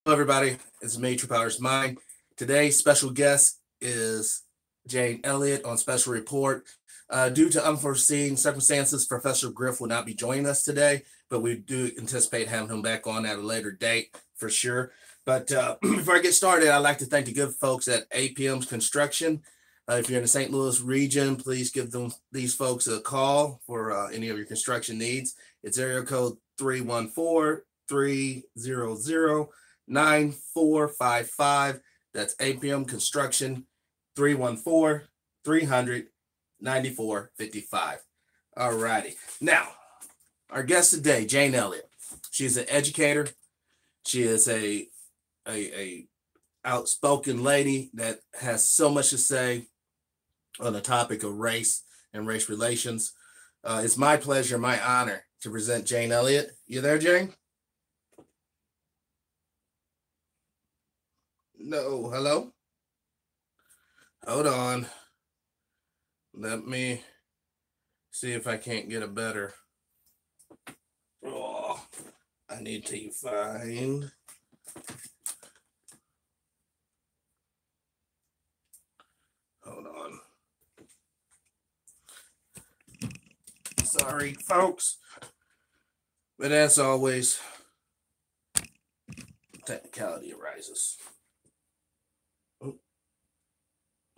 Hello, everybody. It's me, Truepowerismine. Today's special guest is Jane Elliott on special report. Due to unforeseen circumstances, Professor Griff will not be joining us today, but we do anticipate having him back on at a later date for sure. But before I get started, I'd like to thank the good folks at APM's Construction. If you're in the St. Louis region, please give these folks a call for any of your construction needs. It's area code 314-300-9455. That's APM Construction, 314-300-9455. All righty. Now, our guest today, Jane Elliott. She's an educator. She is a outspoken lady that has so much to say on the topic of race and race relations. It's my pleasure, my honor to present Jane Elliott. You there, Jane? No, hello? Hold on. Let me see if I can't get a better. Oh, I need to find. Hold on. Sorry, folks. But as always, technicality arises. Oh.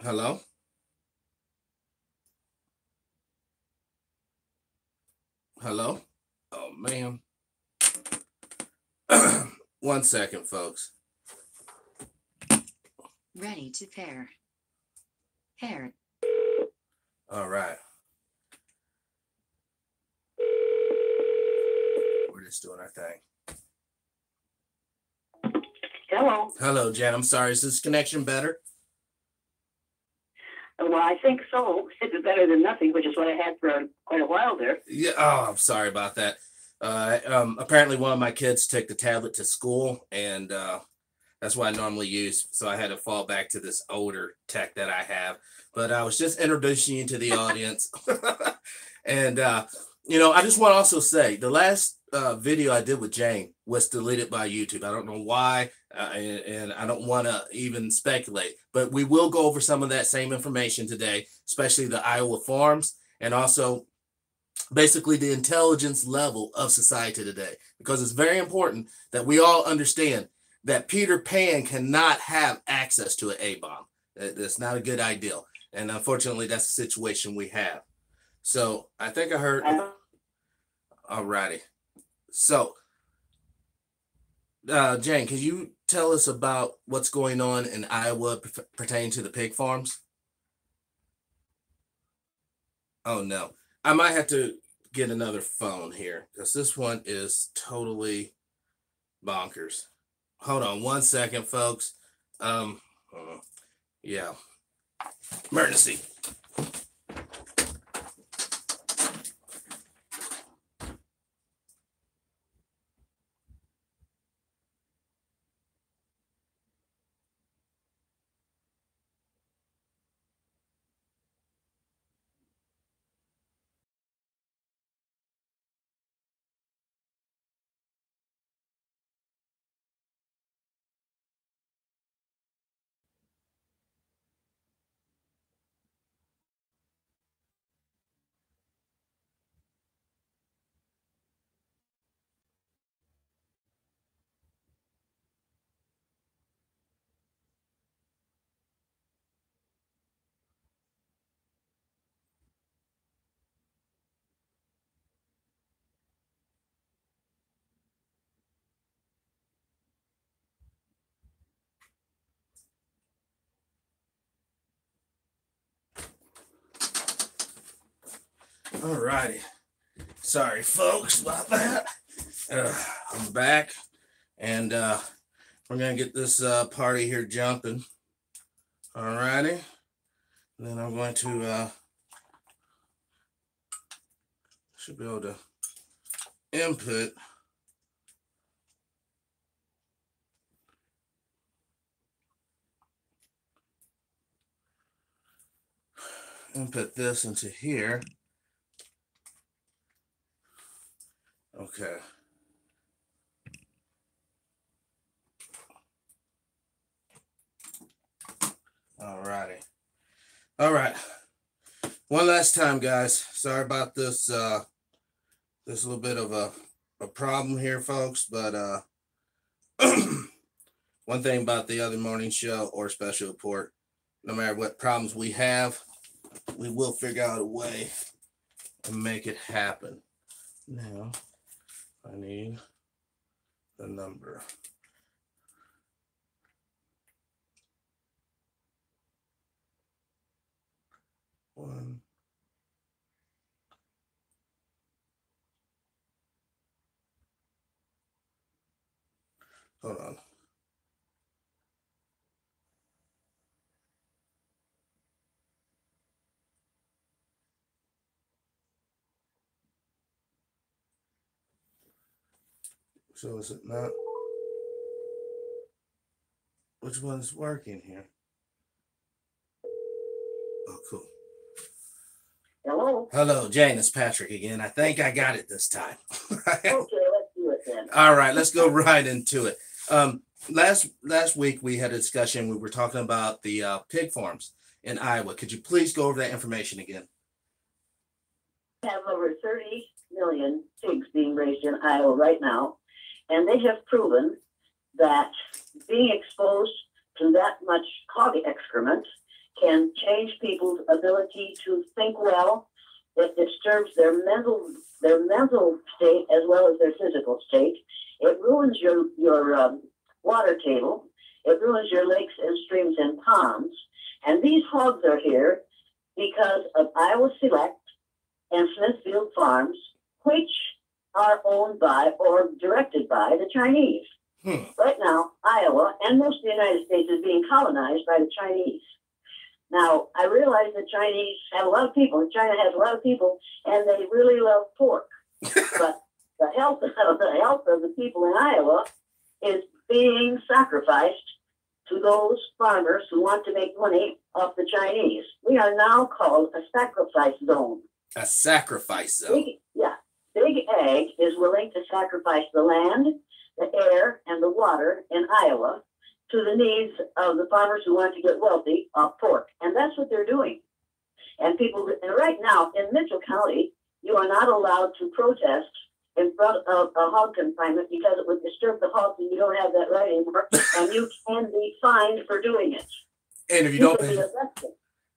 Hello? Hello? Oh, man. 1 second, folks. Ready to pair. Paired. All right. We're just doing our thing. Hello. Hello, Jen. I'm sorry. Is this connection better? Well, I think so. It's better than nothing, which is what I had for quite a while there. Yeah. Oh, I'm sorry about that. Apparently, one of my kids took the tablet to school, and that's what I normally use. So I had to fall back to this older tech that I have. But I was just introducing you to the audience. And, I just want to also say the last video I did with Jane was deleted by YouTube. I don't know why, and I don't want to even speculate. But we will go over some of that same information today, especially the Iowa farms and also basically the intelligence level of society today, because it's very important that we all understand that Peter Pan cannot have access to an A-bomb. That's not a good idea. And unfortunately, that's the situation we have. So I think I heard. All righty. So, Jane, can you tell us about what's going on in Iowa pertaining to the pig farms? Oh, no. I might have to get another phone here because this one is totally bonkers. Hold on 1 second, folks. Yeah. Emergency. All righty. Sorry, folks, about that. I'm back, and we're going to get this party here jumping. All righty. Then I'm going to, should be able to input. Input this into here. Okay. All right. One last time, guys. Sorry about this. This little bit of a problem here, folks. But one thing about the other morning show or special report, no matter what problems we have, we will figure out a way to make it happen. Now, I need the number. One. Hold on. So is it not? Which one's working here? Oh, cool. Hello? Hello, Jane. It's Patrick again. I think I got it this time. Okay, let's do it then. All right, let's go right into it. Last week we had a discussion. We were talking about the pig farms in Iowa. Could you please go over that information again? We have over 30 million pigs being raised in Iowa right now, and they have proven that being exposed to that much hog excrement can change people's ability to think well. It disturbs their mental state as well as their physical state. It ruins your water table. It ruins your lakes and streams and ponds. And these hogs are here because of Iowa Select and Smithfield Farms, which are owned by or directed by the Chinese. Right now, Iowa and most of the United States is being colonized by the Chinese. Now, I realize the Chinese have a lot of people, and China has a lot of people, and they really love pork. But the health of the people in Iowa is being sacrificed to those farmers who want to make money off the Chinese. We are now called a sacrifice zone. A sacrifice zone. Big Ag is willing to sacrifice the land, the air, and the water in Iowa to the needs of the farmers who want to get wealthy off pork. And that's what they're doing. And right now in Mitchell County, you are not allowed to protest in front of a hog confinement because it would disturb the hogs, and you don't have that right anymore. And you can be fined for doing it. And if you don't pay,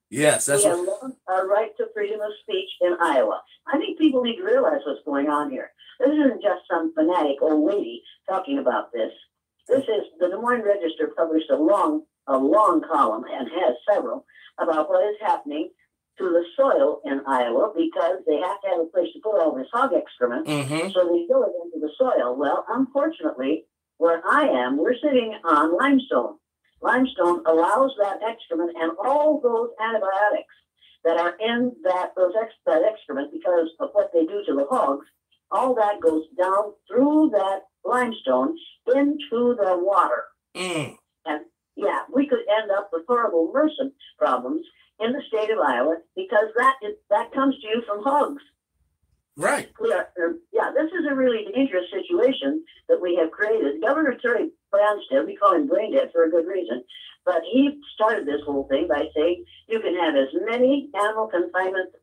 yes, that's we have our right to freedom of speech in Iowa. I think people need to realize what's going on here. This isn't just some fanatic old lady talking about this. This is the Des Moines Register published a long column, and has several, about what is happening to the soil in Iowa because they have to have a place to put all this hog excrement, so they fill it into the soil. Well, unfortunately, where I am, we're sitting on limestone. Limestone allows that excrement and all those antibiotics that are in that excrement because of what they do to the hogs. All that goes down through that limestone into the water. And yeah, we could end up with horrible MRSA problems in the state of Iowa because that comes to you from hogs. right. This is a really dangerous situation that we have created. Governor Terry Branstad, we call him Brain Dead for a good reason, but he started this whole thing by saying you can have as many animal confinements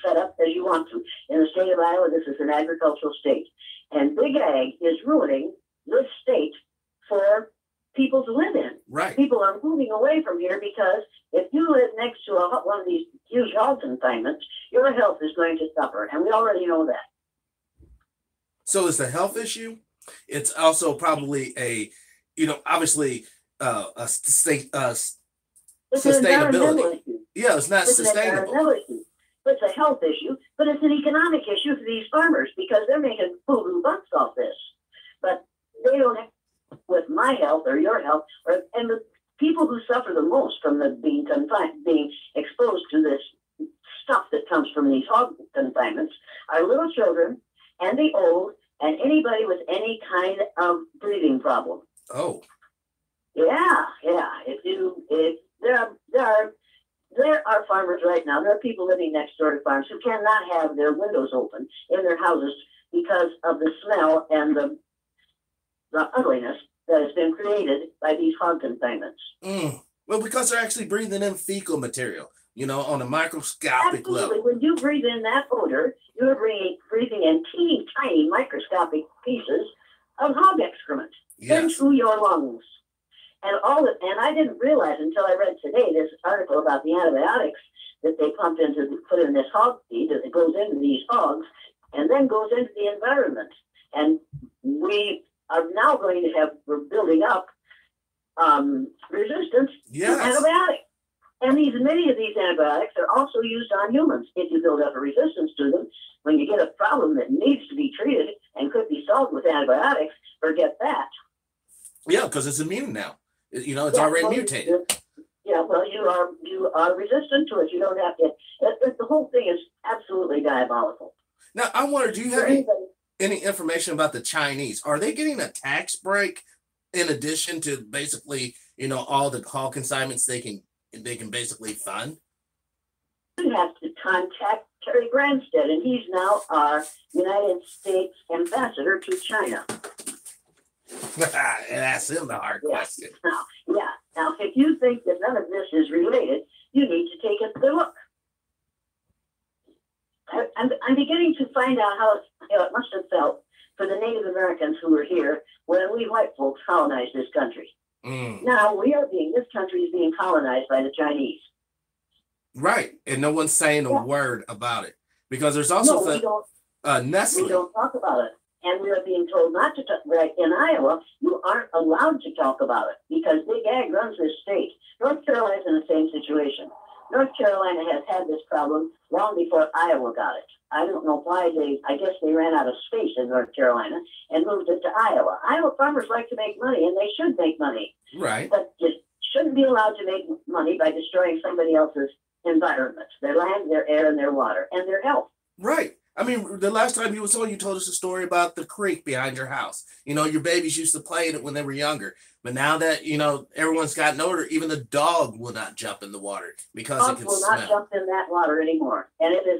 set up as you want to. In the state of Iowa, this is an agricultural state. And Big Ag is ruining this state for people to live in. Right. People are moving away from here because if you live next to one of these huge hog confinements, your health is going to suffer. And we already know that. So it's a health issue. It's also probably obviously a state It's sustainability. Issue. Yeah, it's not sustainable. Issue. It's a health issue, but it's an economic issue for these farmers because they're making boo-boo bucks off this. But they don't have with my health or your health, and the people who suffer the most from being exposed to this stuff that comes from these hog confinements are little children and the old and anybody with any kind of breathing problem. Oh. Yeah. There are farmers right now. There are people living next door to farms who cannot have their windows open in their houses because of the smell and the ugliness that has been created by these hog confinements. Well, because they're actually breathing in fecal material, on a microscopic Absolutely. level. When you breathe in that odor, you're breathing in teeny tiny microscopic pieces of hog excrement Yes. into your lungs. And and I didn't realize until I read today this article about the antibiotics that they put in this hog feed, that it goes into these hogs and then goes into the environment. And we are now we're building up resistance to antibiotics. And many of these antibiotics are also used on humans. If you build up a resistance to them, when you get a problem that needs to be treated and could be solved with antibiotics, forget that. Yeah, because it's immune now. It's already mutated. Well, you are resistant to it. You don't have to. The whole thing is absolutely diabolical. Now, I wonder, do you have any information about the Chinese? Are they getting a tax break in addition to basically, all the hog consignments they can basically fund? You have to contact Terry Branstad, and he's now our United States ambassador to China. And ask him the hard question. Now, if you think that none of this is related, you need to take a look. I'm beginning to find out how it must have felt for the Native Americans who were here when we white folks colonized this country. Now this country is being colonized by the Chinese. Right. And no one's saying a word about it. Because there's also Nestle. We don't talk about it. And we are being told not to talk. Right, in Iowa, you aren't allowed to talk about it because Big Ag runs this state. North Carolina's in the same situation. North Carolina has had this problem long before Iowa got it. I don't know why I guess they ran out of space in North Carolina and moved it to Iowa. Iowa farmers like to make money, and they should make money. Right. But you shouldn't be allowed to make money by destroying somebody else's environment, their land, their air, and their water, and their health. Right. I mean, the last time you was on, you told us a story about the creek behind your house. Your babies used to play in it when they were younger. But now that, everyone's gotten older, even the dog will not jump in the water because it can smell. Dogs will not jump in that water anymore. And it is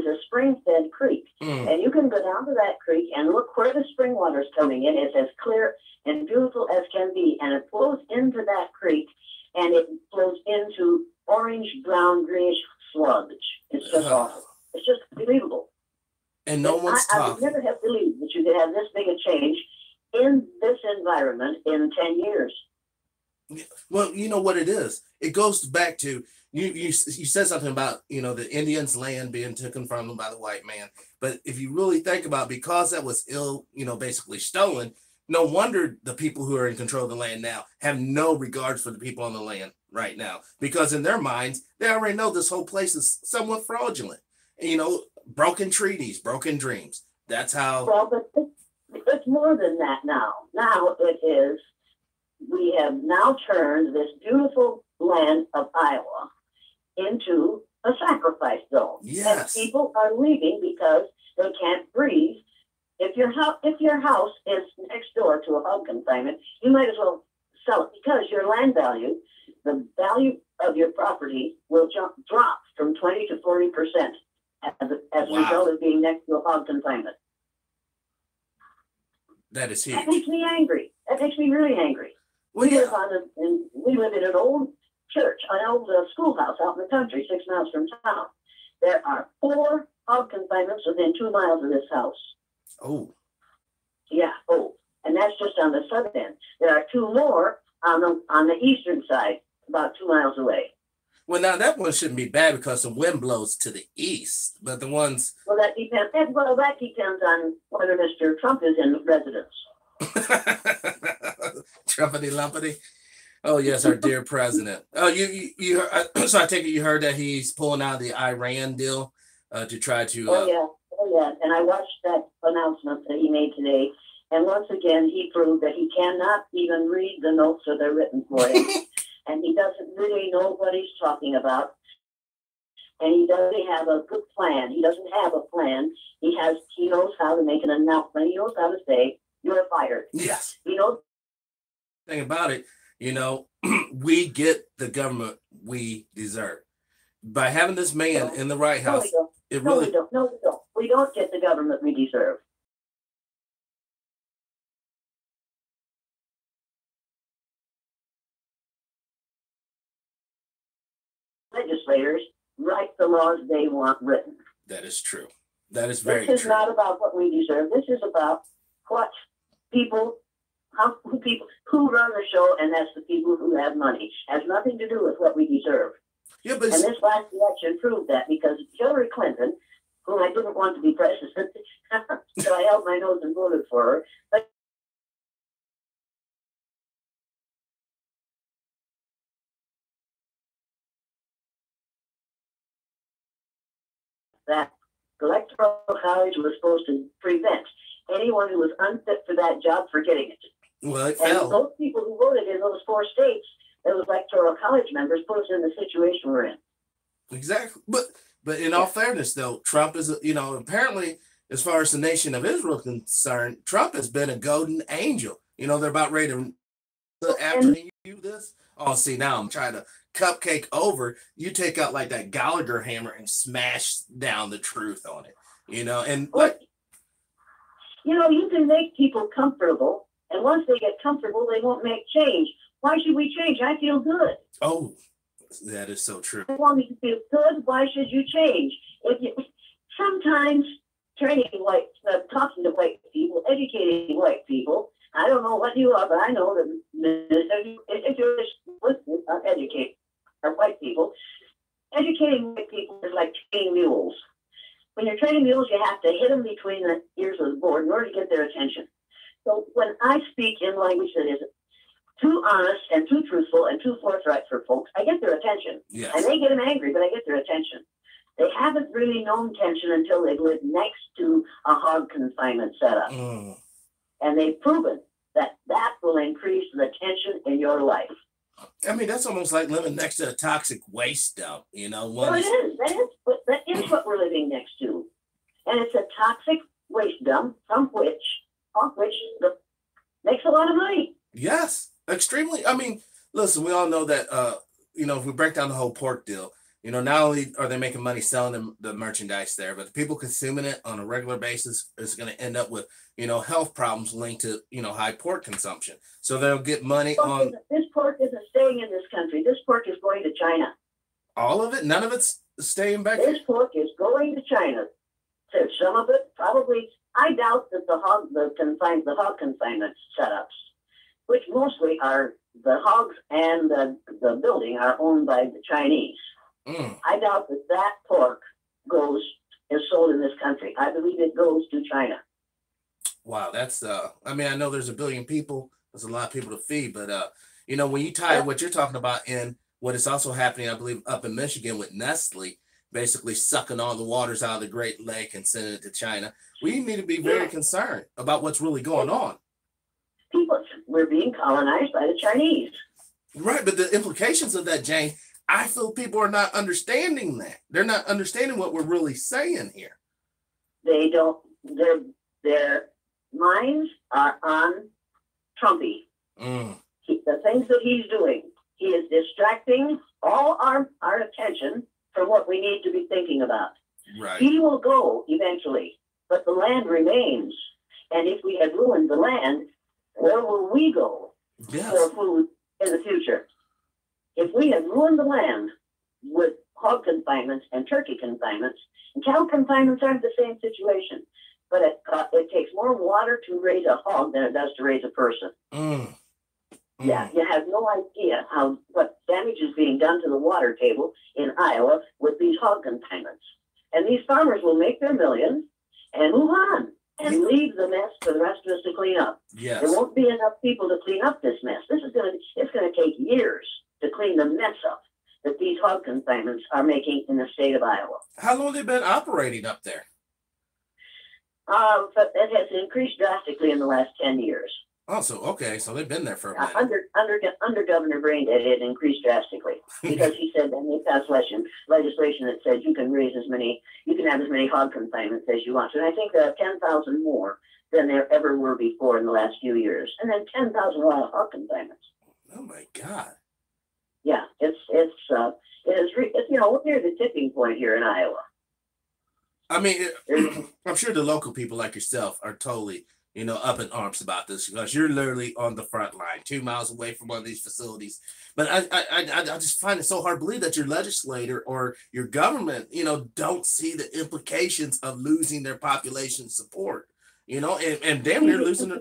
a spring-fed creek. And you can go down to that creek and look where the spring water is coming in. It's as clear and beautiful as can be. And it flows into that creek, and it flows into orange, brown, greenish sludge. It's just awful. It's just unbelievable. And no one's talking. I would never have believed that you could have this big a change in this environment in 10 years. Well, you know what it is. It goes back to, you said something about, the Indians' land being taken from them by the white man. But if you really think about, because that was basically stolen, no wonder the people who are in control of the land now have no regards for the people on the land right now. Because in their minds, they already know this whole place is somewhat fraudulent. Broken treaties, broken dreams. That's how. Well, but it's more than that now. Now it is, we have now turned this beautiful land of Iowa into a sacrifice zone. Yes. And people are leaving because they can't breathe. If your house is next door to a hog consignment, you might as well sell it because your land value, the value of your property will drop from 20 to 40%. As a result of being next to a hog consignment. That is huge. That makes me angry. That makes me really angry. Well, we live in an old church, an old schoolhouse out in the country, 6 miles from town. There are 4 hog consignments within 2 miles of this house. Oh. Yeah, and that's just on the southern end. There are 2 more on the eastern side, about 2 miles away. Well, now that one shouldn't be bad because the wind blows to the east, but the ones. Well, that depends. Well, that depends on whether Mr. Trump is in residence. Trumpity lumpity. Oh yes, our dear president. Oh, you heard, so I take it you heard that he's pulling out of the Iran deal to try to. Oh yeah, and I watched that announcement that he made today, and once again he proved that he cannot even read the notes that are written for him. And he doesn't really know what he's talking about. And he doesn't have a good plan. He doesn't have a plan. He knows how to make an announcement. He knows how to say, you're fired. Yes. You know? Thing about it, we get the government we deserve. By having this man in the White House, we don't. We don't get the government we deserve. legislators write the laws they want written. That is true. That is very true. This is true. not about what we deserve. This is about what people, who run the show, and that's the people who have money. It has nothing to do with what we deserve. Yeah, but and this last election proved that, because Hillary Clinton, whom I didn't want to be president, so I held my nose and voted for her, but that electoral college was supposed to prevent anyone who was unfit for that job for getting it. well, it And fell. those people who voted in those 4 states, those electoral college members, put us in the situation we're in. Exactly. But in all fairness, though, Trump is, apparently, as far as the nation of Israel is concerned, Trump has been a golden angel. They're about ready to, after you this. Oh, see, now I'm trying to cupcake over. You take out like that Gallagher hammer and smash down the truth on it, and like, you can make people comfortable, and once they get comfortable, they won't make change. Why should we change? I feel good. oh, that is so true. As long as you feel good, why should you change? Sometimes talking to white people, educating white people, I don't know what you are, but I know that if you're listening, educate or white people, educating white people is like training mules. When you're training mules, you have to hit them between the ears of the board in order to get their attention. So when I speak in language that is too honest and too truthful and too forthright for folks, I get their attention. Yes. I may get them angry, but I get their attention. They haven't really known tension until they've lived next to a hog confinement setup. And they've proven that will increase the tension in your life. I mean, that's almost like living next to a toxic waste dump, Well, it is. That is what we're living next to. And it's a toxic waste dump from which makes a lot of money. Yes, extremely. I mean, listen, we all know that, if we break down the whole pork deal, not only are they making money selling the merchandise there, but the people consuming it on a regular basis is going to end up with, health problems linked to, high pork consumption. So they'll get money on. This pork isn't staying in this country. This pork is going to China. All of it? None of it's staying back? This pork is going to China. So some of it probably, I doubt that the hog confinement setups, which mostly are the hogs and the building are owned by the Chinese. I doubt that pork is sold in this country. I believe it goes to China. Wow, that's I know there's a billion people, there's a lot of people to feed, but when you tie what you're talking about in what is also happening, I believe, up in Michigan with Nestle, basically sucking all the waters out of the Great Lake and sending it to China, we need to be very concerned about what's really going on. We're being colonized by the Chinese. Right, but the implications of that, Jane, I feel people are not understanding that. They're not understanding what we're really saying here. They don't. Their minds are on Trumpy. The things that he's doing, he is distracting all our attention from what we need to be thinking about. Right. He will go eventually, but the land remains. And if we have ruined the land, where will we go for food in the future? If we have ruined the land with hog confinements and turkey confinements, and cow confinements aren't the same situation, but it takes more water to raise a hog than it does to raise a person. Yeah, you have no idea what damage is being done to the water table in Iowa with these hog confinements. And these farmers will make their millions and move on and leave the mess for the rest of us to clean up. Yes. There won't be enough people to clean up this mess. It's going to take years to clean the mess up that these hog confinements are making in the state of Iowa. How long have they been operating up there? But it has increased drastically in the last 10 years. Oh, so they've been there for a minute. Under Governor Braindead, it increased drastically because he said that they passed legislation that says you can have as many hog confinements as you want. And I think there are 10,000 more than there ever were before in the last few years, and then 10,000 wild hog confinements. Oh my God! Yeah, it's we're near the tipping point here in Iowa. I mean, I'm sure the local people like yourself are totally up in arms about this because you're literally on the front line, 2 miles away from one of these facilities. But I just find it so hard to believe that your legislator or your government, don't see the implications of losing their population support, and damn near losing their.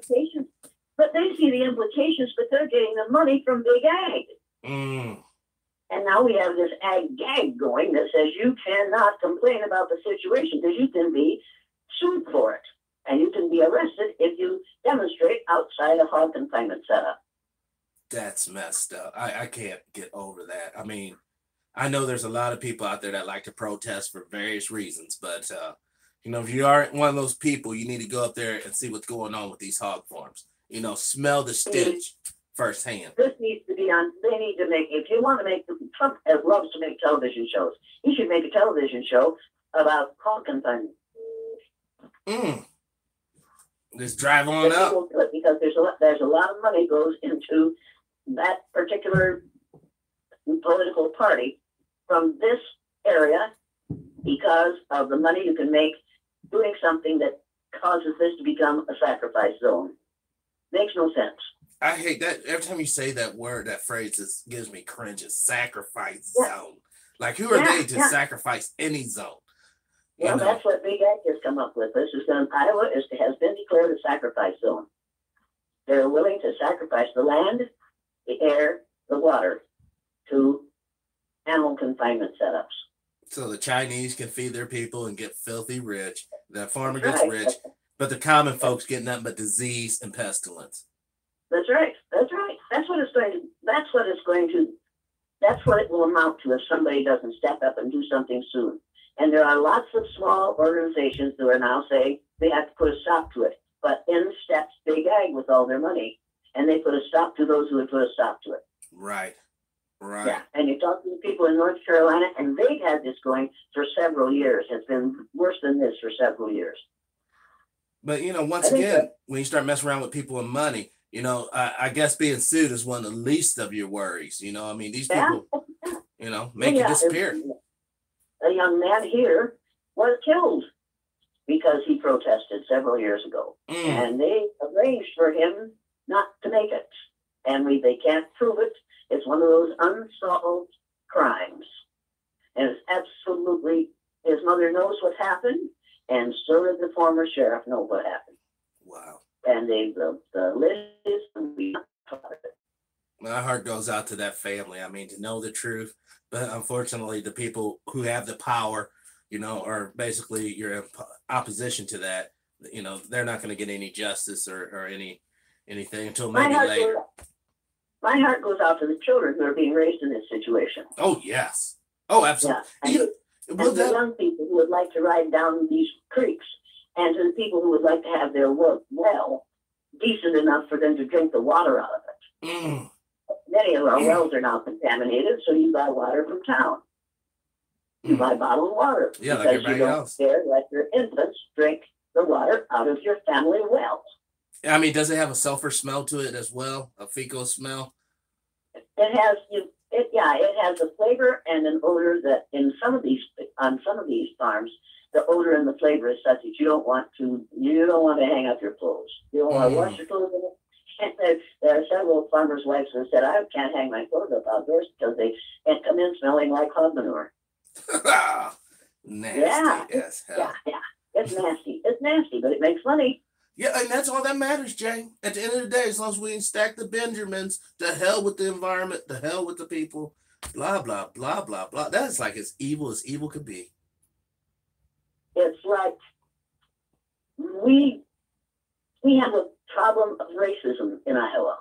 But they see the implications, but they're getting the money from big ag. Mm. And now we have this ag gag going that says you cannot complain about the situation because you can be sued for it. And you can be arrested if you demonstrate outside a hog confinement setup. That's messed up. I can't get over that. I mean, I know there's a lot of people out there that like to protest for various reasons, but if you aren't one of those people, you need to go up there and see what's going on with these hog farms. Smell the stench firsthand. This needs to be on. They need to make. If you want to make, Trump loves to make television shows. He should make a television show about hog confinement. Just drive on up. Because there's a lot of money goes into that particular political party from this area because of the money you can make doing something that causes this to become a sacrifice zone. Makes no sense. I hate that. Every time you say that word, that phrase gives me cringe. A sacrifice zone. Like, who are they to sacrifice any zone? Well, that's what Big Ag has come up with. This is Iowa has been declared a sacrifice zone. They're willing to sacrifice the land, the air, the water to animal confinement setups. So the Chinese can feed their people and get filthy rich. The farmer gets rich, but the common folks get nothing but disease and pestilence. That's right. That's right. That's what it will amount to if somebody doesn't step up and do something soon. And there are lots of small organizations who are now saying they have to put a stop to it. But in steps Big Ag with all their money, and they put a stop to those who would put a stop to it. Right. Yeah, and you talk to the people in North Carolina, and they've had this going for several years. It's been worse than this for several years. But, once again, when you start messing around with people and money, I guess being sued is one of the least of your worries. These people, make you disappear. A young man here was killed because he protested several years ago. And they arranged for him not to make it. And they can't prove it. It's one of those unsolved crimes. And it's absolutely, his mother knows what happened, and so did the former sheriff know what happened. Wow. And the list is, my heart goes out to that family. I mean, to know the truth. But unfortunately, the people who have the power, are basically you're in opposition to that. They're not going to get any justice or anything until maybe later. My heart goes out to the children who are being raised in this situation. Oh, yes. Oh, absolutely. Yeah. And the young people who would like to ride down these creeks, and to the people who would like to have their well decent enough for them to drink the water out of it. Many of our wells are now contaminated, so you buy water from town. You buy bottled water. Yeah, because like everybody else. You don't let your infants drink the water out of your family wells. I mean, does it have a sulfur smell to it as well? A fecal smell? It has it has a flavor and an odor that on some of these farms, the odor and the flavor is such that you don't want to hang up your clothes. You don't want to wash your clothes in it. And there are several farmers' wives who said, I can't hang my clothes up outdoors because they can't come in smelling like hog manure. Nasty as hell. Yeah. It's nasty. It's nasty, but it makes money. Yeah, and that's all that matters, Jay. At the end of the day, as long as we can stack the Benjamins, to hell with the environment, to hell with the people, blah, blah, blah, blah, blah. That's like as evil could be. It's like we have a problem of racism in Iowa.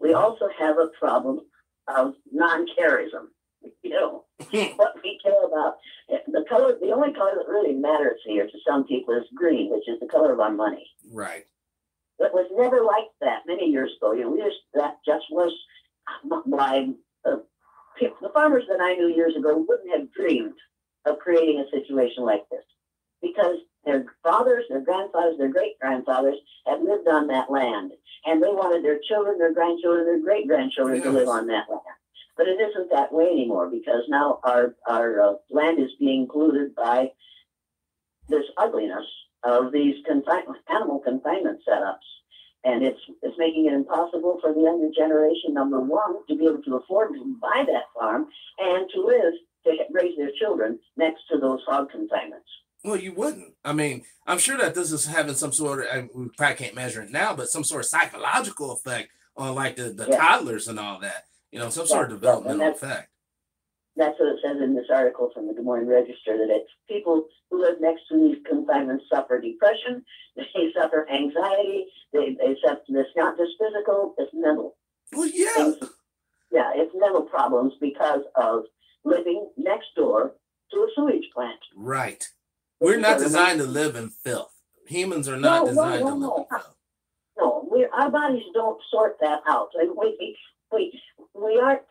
We also have a problem of non-carism. What we care about, the only color that really matters here to some people is green, which is the color of our money. Right. It was never like that many years ago. That just was why the farmers that I knew years ago wouldn't have dreamed of creating a situation like this, because their fathers, their grandfathers, their great-grandfathers had lived on that land, and they wanted their children, their grandchildren, their great-grandchildren to live on that land. But it isn't that way anymore, because now our land is being polluted by this ugliness of these animal confinement setups. And it's making it impossible for the younger generation, number one, to be able to afford to buy that farm and to live, to raise their children next to those hog confinements. Well, you wouldn't. I mean, I'm sure that this is having some sort of, we probably can't measure it now, but some sort of psychological effect on like the toddlers and all that, some sort of developmental effect. That's what it says in this article from the Des Moines Register, that it's people who live next to these confinements suffer depression, they suffer anxiety, they suffer, it's not just physical, it's mental. Well, yeah. It's mental problems because of living next door to a sewage plant. Right. We're not designed to live in filth. Humans are not designed to live in filth. No, our bodies don't sort that out. We aren't.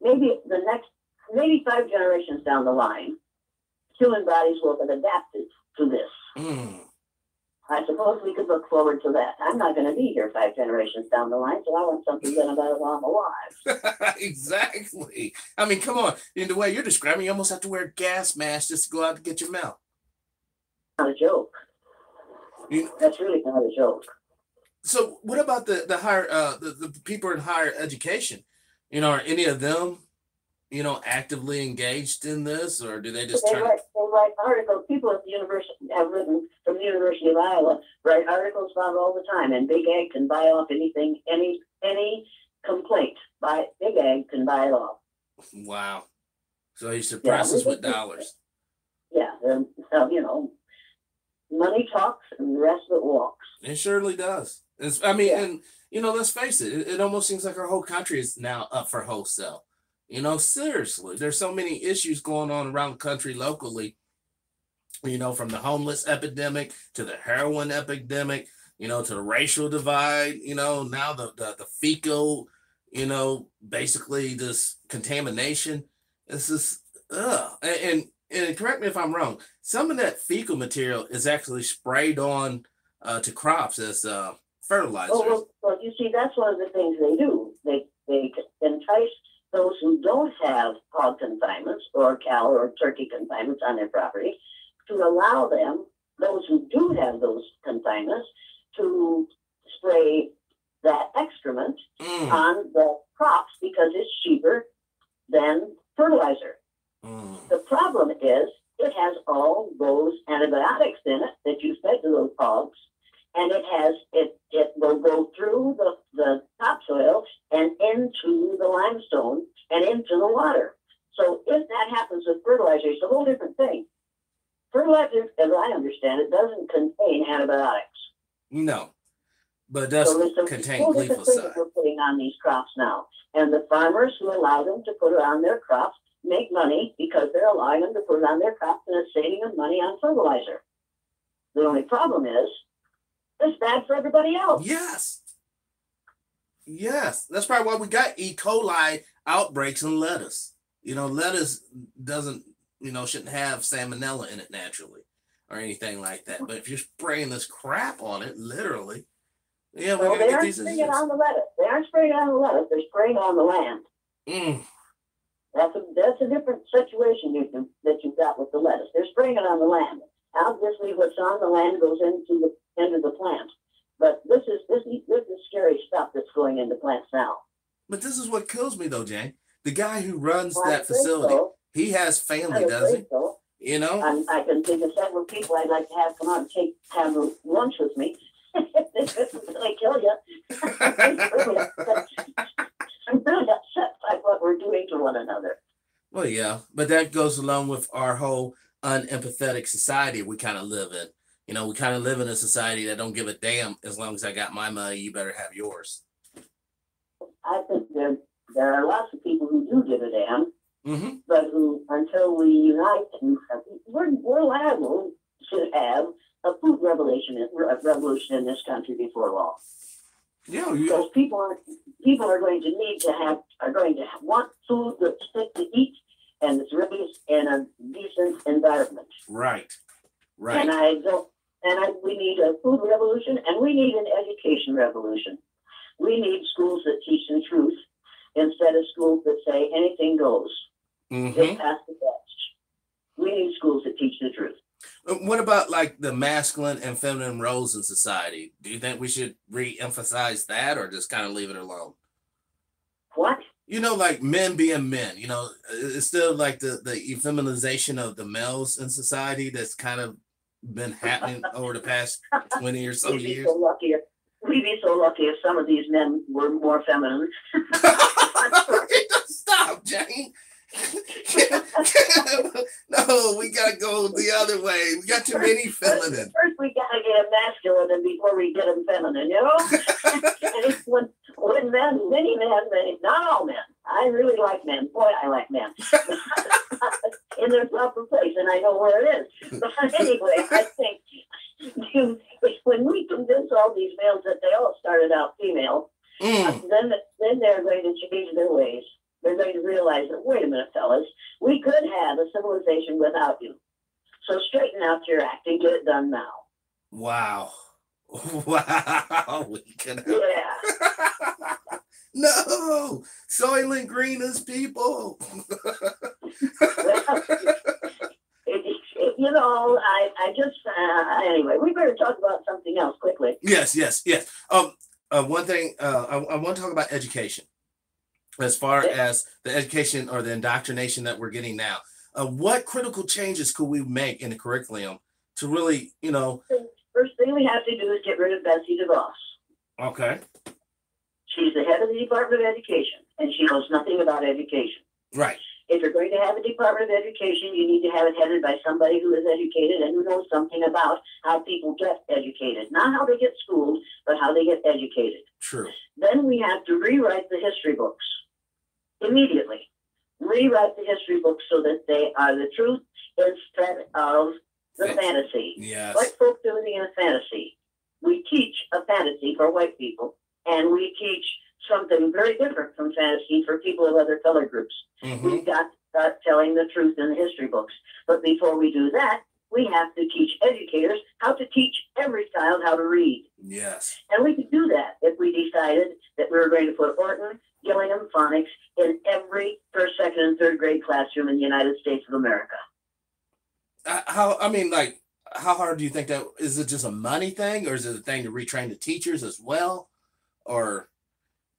Maybe 5 generations down the line, human bodies will have adapted to this. I suppose we could look forward to that. I'm not going to be here 5 generations down the line, so I want something done about it while I'm alive. Exactly. I mean, come on. In the way you're describing, you almost have to wear a gas mask just to go out to get your mail. Not a joke. That's really not a joke. So what about the higher the people in higher education? Are any of them, actively engaged in this, or do they just they write articles? People at the university have written from the University of Iowa, write articles about it all the time, and Big Ag can buy off anything, any complaint. Big Ag can buy it off. Wow. So he suppresses with dollars. Yeah, money talks and the rest of it walks. It surely does. And let's face it, it almost seems like our whole country is now up for wholesale. Seriously, there's so many issues going on around the country locally, from the homeless epidemic to the heroin epidemic, to the racial divide, now the fecal, basically this contamination. This is, and correct me if I'm wrong, some of that fecal material is actually sprayed on to crops as fertilizer. Well, you see, that's one of the things they do. They entice those who don't have hog confinements or cow or turkey confinements on their property to allow them, those who do have those confinements, to spray that excrement on the crops because it's cheaper than fertilizer. The problem is it has all those antibiotics in it that you fed to those hogs, and it will go through the topsoil and into the limestone and into the water. So if that happens with fertilizer, it's a whole different thing. Fertilizer, as I understand it, doesn't contain antibiotics. No, but it does contain glyphosate. We're putting on these crops now, and the farmers who allow them to put it on their crops make money because they're allowing them to put it on their crops, and it's saving them money on fertilizer. The only problem is it's bad for everybody else. Yes, that's probably why we got E. coli outbreaks in lettuce. Lettuce doesn't, shouldn't have salmonella in it naturally or anything like that. But if you're spraying this crap on it, literally, they aren't spraying it on the lettuce. They aren't spraying it on the lettuce. They're spraying on the land. That's a different situation that you've got with the lettuce. They're spraying it on the land. Obviously, what's on the land goes into the plant. But this is scary stuff that's going into plants now. But this is what kills me, though, Jane. The guy who runs that facility, he has family, does he? So. I can think of several people I'd like to have come out and have lunch with me. They kill you. I'm really upset by what we're doing to one another. Well, yeah, but that goes along with our whole unempathetic society we kind of live in. We kind of live in a society that don't give a damn. As long as I got my money, you better have yours. I think there are lots of people who do give a damn, but who, until we unite, we're liable to have a food revolution in this country before long. Yeah, because people are going to want food that's fit to eat and it's raised in a decent environment. Right. We need a food revolution, and we need an education revolution. We need schools that teach the truth instead of schools that say anything goes. Just pass the test. We need schools that teach the truth. What about like the masculine and feminine roles in society? Do you think we should re-emphasize that or just kind of leave it alone? What? Like men being men, it's still like the effeminization of the males in society that's kind of been happening over the past 20 or so We'd be years. so lucky. We'd be so lucky if some of these men were more feminine. Stop, Jane. No, we gotta go the other way. We got too many feminine. First, we gotta get them masculine, and before we get them feminine, And it's when many men, not all men. I really like men. Boy, I like men. In their proper place, and I know where it is. But anyway, I think when we convince all these males that they all started out female, then they're going to change their ways. They're going to realize that, wait a minute, fellas, we could have a civilization without you. So straighten out your act and get it done now. Wow. We could have. Yeah. No, Soylent Green is people. I just, anyway, we better talk about something else quickly. Yes. One thing, I want to talk about education. As far as the education or the indoctrination that we're getting now, what critical changes could we make in the curriculum to really, First thing we have to do is get rid of Betsy DeVos. Okay. She's the head of the Department of Education, and she knows nothing about education. Right. If you're going to have a Department of Education, you need to have it headed by somebody who is educated and who knows something about how people get educated. Not how they get schooled, but how they get educated. True. Then we have to rewrite the history books immediately. Rewrite the history books so that they are the truth instead of the fantasy. Yes. White folk living in a fantasy. We teach a fantasy for white people, and we teach something very different from fantasy for people of other color groups. Mm-hmm. We've got to start telling the truth in the history books. But before we do that, we have to teach educators how to teach every child how to read. Yes. And we could do that if we decided that we were going to put Orton, Gillingham, phonics in every first, second, and third grade classroom in the United States of America. How hard do you think that is? It just a money thing, or is it a thing to retrain the teachers as well, or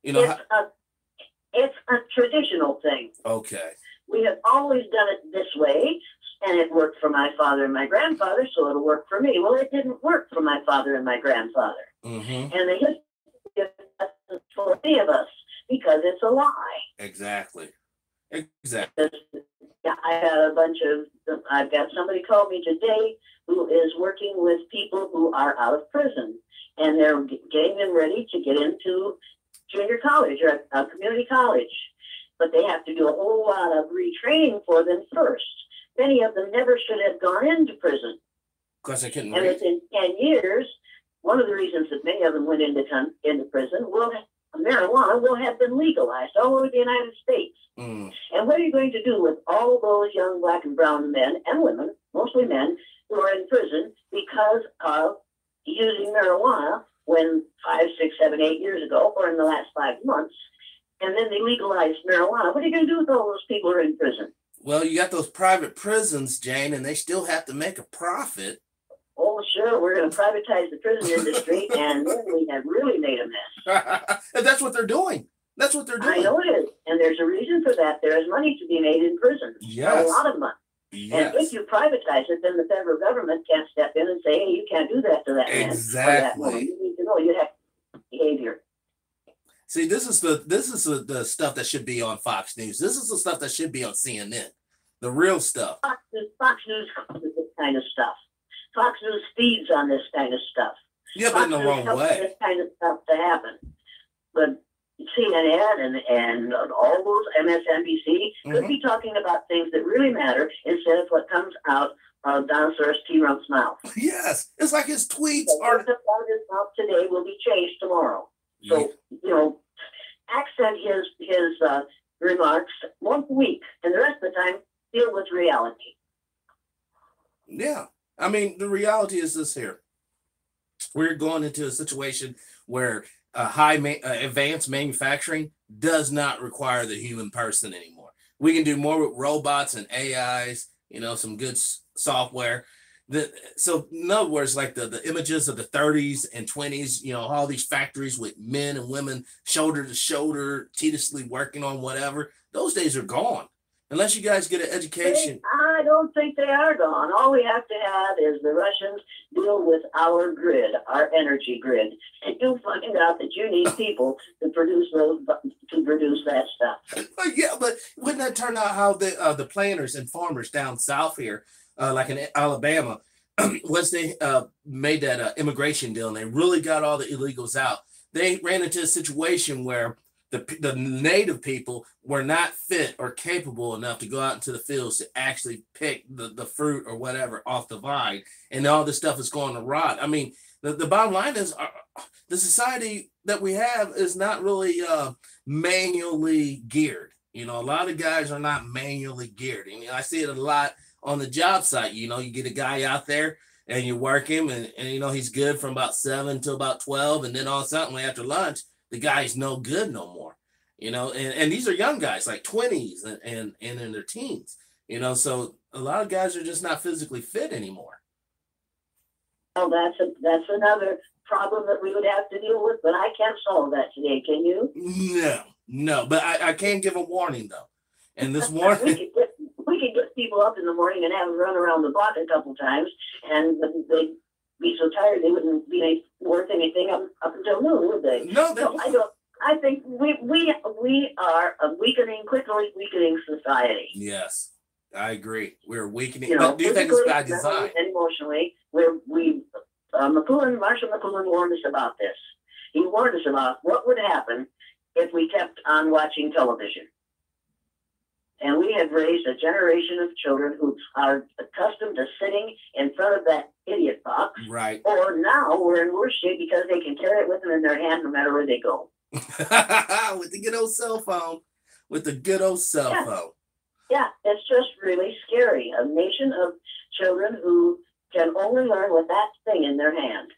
it's a traditional thing. Okay. We have always done it this way, and it worked for my father and my grandfather, so it'll work for me. Well, it didn't work for my father and my grandfather, and the history for any of us because it's a lie. Exactly. I've got somebody called me today who is working with people who are out of prison, and they're getting them ready to get into junior college or a community college. But they have to do a whole lot of retraining for them first. Many of them never should have gone into prison. Because they couldn't read. And within 10 years, one of the reasons that many of them went into prison, marijuana will have been legalized all over the United States. And what are you going to do with all those young black and brown men and women, mostly men, who are in prison because of using marijuana when 5, 6, 7, 8 years ago, or in the last 5 months, and then they legalized marijuana? What are you going to do with all those people who are in prison? Well, you got those private prisons, Jane, and they still have to make a profit. Oh, sure, we're going to privatize the prison industry, and then we have really made a mess. And that's what they're doing. That's what they're doing. I know it is, and there's a reason for that. There is money to be made in prisons. Yes. A lot of money. Yes. And if you privatize it, then the federal government can't step in and say, hey, you can't do that to that man. Exactly. Or that woman. You need to know you have behavior. See, this is the stuff that should be on Fox News. This is the stuff that should be on CNN. The real stuff. Fox News covers this kind of stuff. Fox News feeds on this kind of stuff. Yeah, but in the wrong way. This kind of stuff to happen. But CNN and all those MSNBC could be talking about things that really matter instead of what comes out of Dinosaurus T. Rump's mouth. Yes, it's like his tweets are. What comes out of his mouth today will be changed tomorrow. So accent his remarks once a week, and the rest of the time deal with reality. Yeah, I mean the reality is this here: we're going into a situation where advanced manufacturing does not require the human person anymore. We can do more with robots and AIs, some good software. So in other words, like the images of the 30s and 20s, all these factories with men and women shoulder to shoulder, tediously working on whatever, those days are gone. Unless you guys get an education. I don't think they are gone. All we have to have is the Russians deal with our grid, our energy grid, and you'll find out that you need people to produce that stuff. Yeah, but wouldn't that turn out how the planters and farmers down south here, like in Alabama, once they made that immigration deal and they really got all the illegals out, they ran into a situation where the native people were not fit or capable enough to go out into the fields to actually pick the fruit or whatever off the vine, and all this stuff is going to rot. I mean, the bottom line is the society that we have is not really manually geared. A lot of guys are not manually geared. I see it a lot on the job site. You get a guy out there and you work him and he's good from about 7 to about 12, and then all of a sudden after lunch, the guy's no good no more, and these are young guys like 20s and in their teens, so a lot of guys are just not physically fit anymore. Oh, that's another problem that we would have to deal with, but I can't solve that today, can you? No, but I can give a warning though. And this warning we could get people up in the morning and have them run around the block a couple times, and they'd be so tired they wouldn't be worth anything up until noon, would they? No, I don't. I think we are a quickly weakening society. Yes, I agree. We're weakening. But do you think it's by design? And emotionally, Marshall McLuhan warned us about this. He warned us about what would happen if we kept on watching television. And we have raised a generation of children who are accustomed to sitting in front of that idiot box. Right. Or now we're in worse shape because they can carry it with them in their hand no matter where they go. With the good old cell phone. Yeah, it's just really scary. A nation of children who can only learn with that thing in their hand.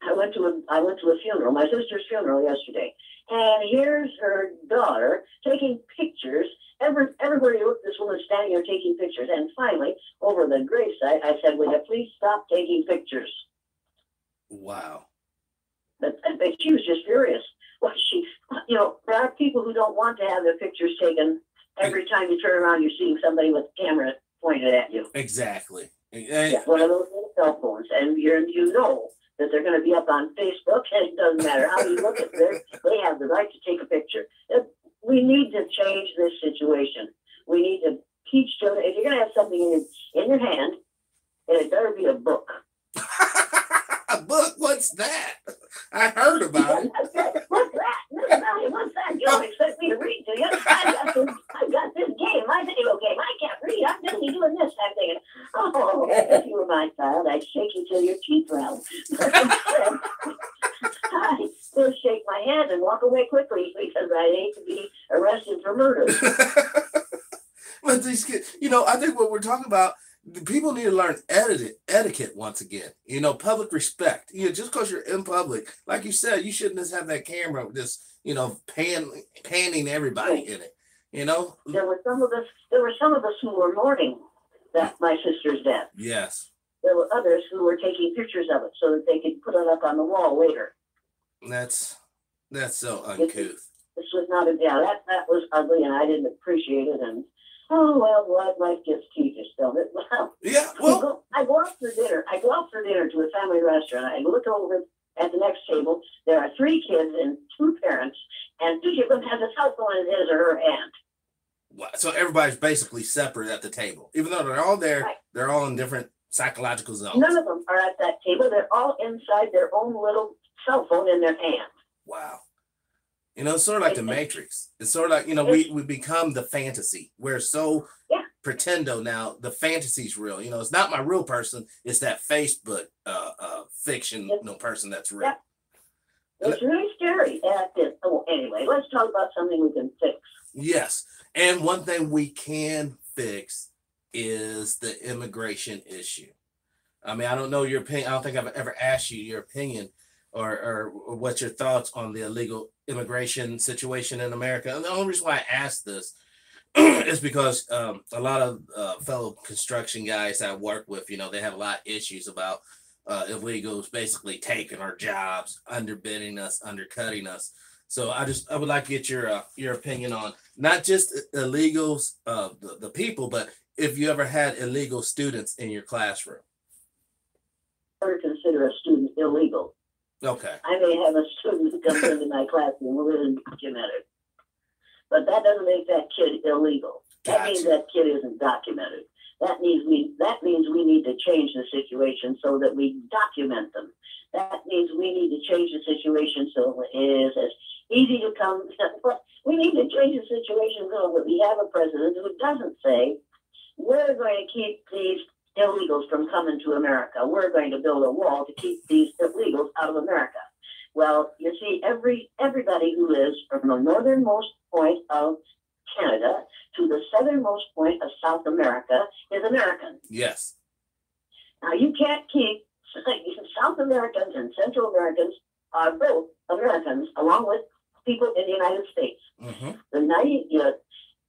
I went to a funeral, my sister's funeral yesterday, and here's her daughter taking pictures. Everybody looked, this woman standing there taking pictures, and finally, over the gravesite, I said, "Will you please stop taking pictures?" Wow. But she was just furious. Well, there are people who don't want to have their pictures taken. Every time you turn around, you're seeing somebody with a camera pointed at you. Exactly. Yeah, one of those little cell phones, and you know that they're going to be up on Facebook, and it doesn't matter how you look at them, they have the right to take a picture. We need to change this situation. We need to teach children, if you're going to have something in your hand, it better be a book. A book? What's that? I heard about it. What's that? What's that? You don't expect me to read to you. I've got this game, my video game. I can't read. I'm busy doing this. I'm thinking, oh, if you were my child, I'd shake you till your teeth rattle. I still shake my head and walk away quickly because I hate to be arrested for murder. But these kids, I think what we're talking about, people need to learn etiquette once again. Public respect. Just because you're in public, like you said, you shouldn't just have that camera just, panning everybody in it. There were some of us who were mourning that my sister's death. Yes. There were others who were taking pictures of it so that they could put it up on the wall later. That's so uncouth. This was not that was ugly, and I didn't appreciate it. And life gets tedious, don't it? Well, yeah. Well, I go out for dinner. I go out for dinner to a family restaurant. I look over at the next table. There are 3 kids and 2 parents, and each of them has a cell phone in his or her hand. So everybody's basically separate at the table, even though they're all there. Right. They're all in different psychological zones. None of them are at that table. They're all inside their own little cell phone in their hand. Wow. It's sort of like the Matrix. It's sort of like, we become the fantasy. We're so pretendo now. The fantasy's real. It's not my real person. It's that Facebook fiction person that's real. Yeah. It's really scary. Anyway, let's talk about something we can fix. Yes. And one thing we can fix is the immigration issue. I mean, I don't know your opinion. I don't think I've ever asked you your opinion or what's your thoughts on the illegal immigration situation in America. And the only reason why I asked this is because a lot of fellow construction guys I work with, they have a lot of issues about illegals basically taking our jobs, underbidding us, undercutting us. So I would like to get your opinion on not just illegals, the people, but if you ever had illegal students in your classroom. Never consider a student illegal. Okay. I may have a student who comes into my classroom who isn't documented, but that doesn't make that kid illegal. That means that kid isn't documented. That means we need to change the situation so that we document them. That means we need to change the situation so it is as easy to come. We need to change the situation so that we have a president who doesn't say, we're going to keep these illegals from coming to America. We're going to build a wall to keep these illegals out of America. Well, you see, everybody who lives from the northernmost point of Canada to the southernmost point of South America is American. Yes. Now, you can't keep South Americans and Central Americans are both Americans, along with people in the United States. Mm-hmm. The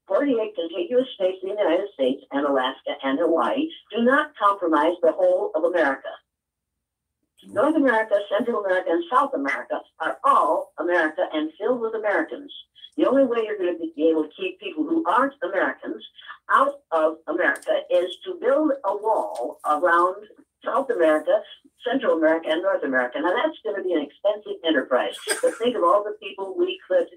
48 contiguous states in the United States and Alaska and Hawaii do not compromise the whole of America. North America, Central America, and South America are all America and filled with Americans. The only way you're going to be able to keep people who aren't Americans out of America is to build a wall around South America, Central America, and North America. Now, that's going to be an expensive enterprise. But think of all the people we could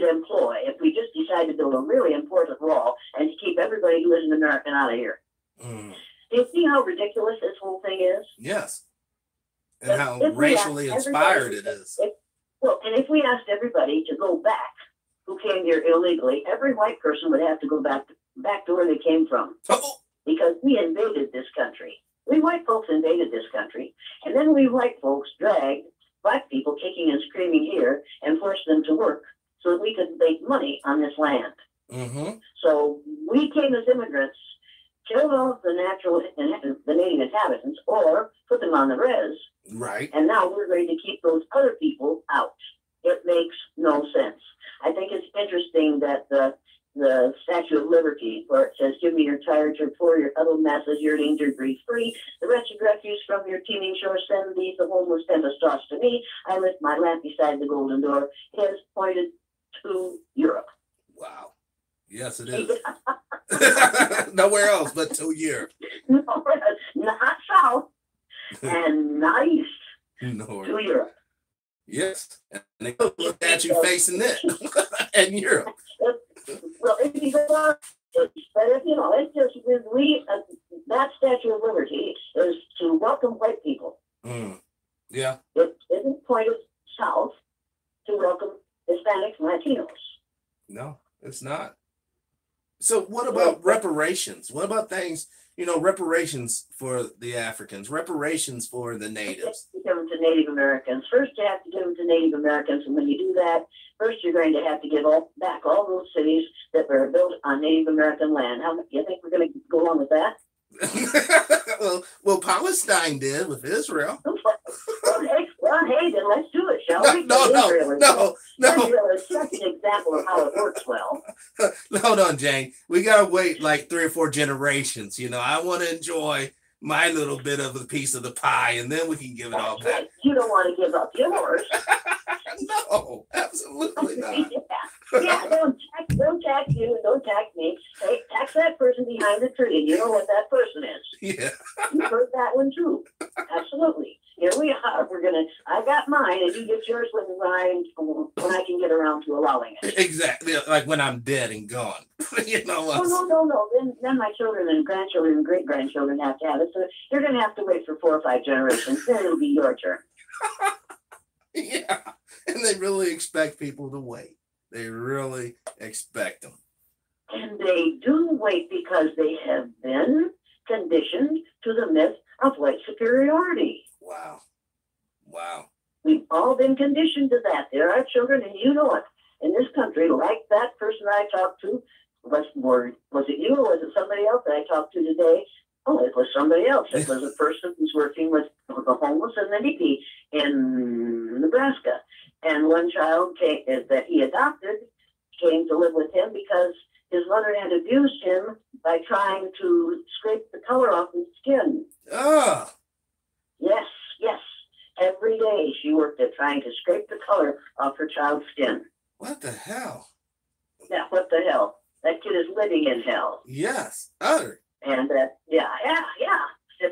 employ if we just decide to build a really important wall and to keep everybody who isn't American out of here. Mm. Do you see how ridiculous this whole thing is? Yes. And how racially inspired it is. And if we asked everybody to go back who came here illegally, every white person would have to go back to where they came from. Oh. Because we invaded this country. We white folks invaded this country. And then we white folks dragged black people kicking and screaming here and forced them to work so that we could make money on this land. Mm-hmm. So we came as immigrants, killed off the native inhabitants, or put them on the res. Right. And now we're going to keep those other people out. It makes no sense. I think it's interesting that the Statue of Liberty, where it says, give me your tired, your poor, your huddled masses, your endangered, breathe free. The wretched refuse from your teeming shore, send these, the homeless tempest tossed to me. I lift my lamp beside the golden door. It is pointed to Europe. Wow. Yes, it is. Nowhere else but to Europe. No, not south and not east. No. To Europe. Yes. And they look at you facing it in Europe. Well, if you go on, but if it's just that Statue of Liberty is to welcome white people. Mm. Yeah. It isn't pointed south to welcome Hispanics and Latinos. No, it's not. So what about reparations? What about things, reparations for the Africans, reparations for the natives? You give them to Native Americans. First, you have to give them to Native Americans. And when you do that, first you're going to have to give back all those cities that were built on Native American land. How you think we're going to go along with that? well, Palestine did with Israel. Well, hey, then let's do it, shall we? No. Israel is such an example of how it works well. Hold on, Jane. We gotta wait like 3 or 4 generations. I want to enjoy my little bit of a piece of the pie, and then we can give it all back. You don't want to give up yours. No, absolutely not. Yeah, don't tax you, don't tax me. Hey, tax that person behind the tree, and you know what that person is. Yeah. You heard that one too. Absolutely. Here we are. I got mine, and you get yours when I can get around to allowing it. Exactly. Like when I'm dead and gone. No. Then my children and grandchildren and great-grandchildren have to have it. So you're going to have to wait for 4 or 5 generations. Then it'll be your turn. Yeah. And they really expect people to wait. They really expect them. And they do wait because they have been conditioned to the myth of white superiority. Wow. We've all been conditioned to that. There are children, and you know it, in this country, like that person I talked to. Was it you or was it somebody else that I talked to today? Oh, it was somebody else. It was a person who's working with the homeless and the needy in Nebraska. And one child that he adopted came to live with him because his mother had abused him by trying to scrape the color off his skin. Ugh. Yes, yes. Every day she worked at trying to scrape the color off her child's skin. What the hell? Yeah, what the hell? That kid is living in hell. Yes, utter. And yeah.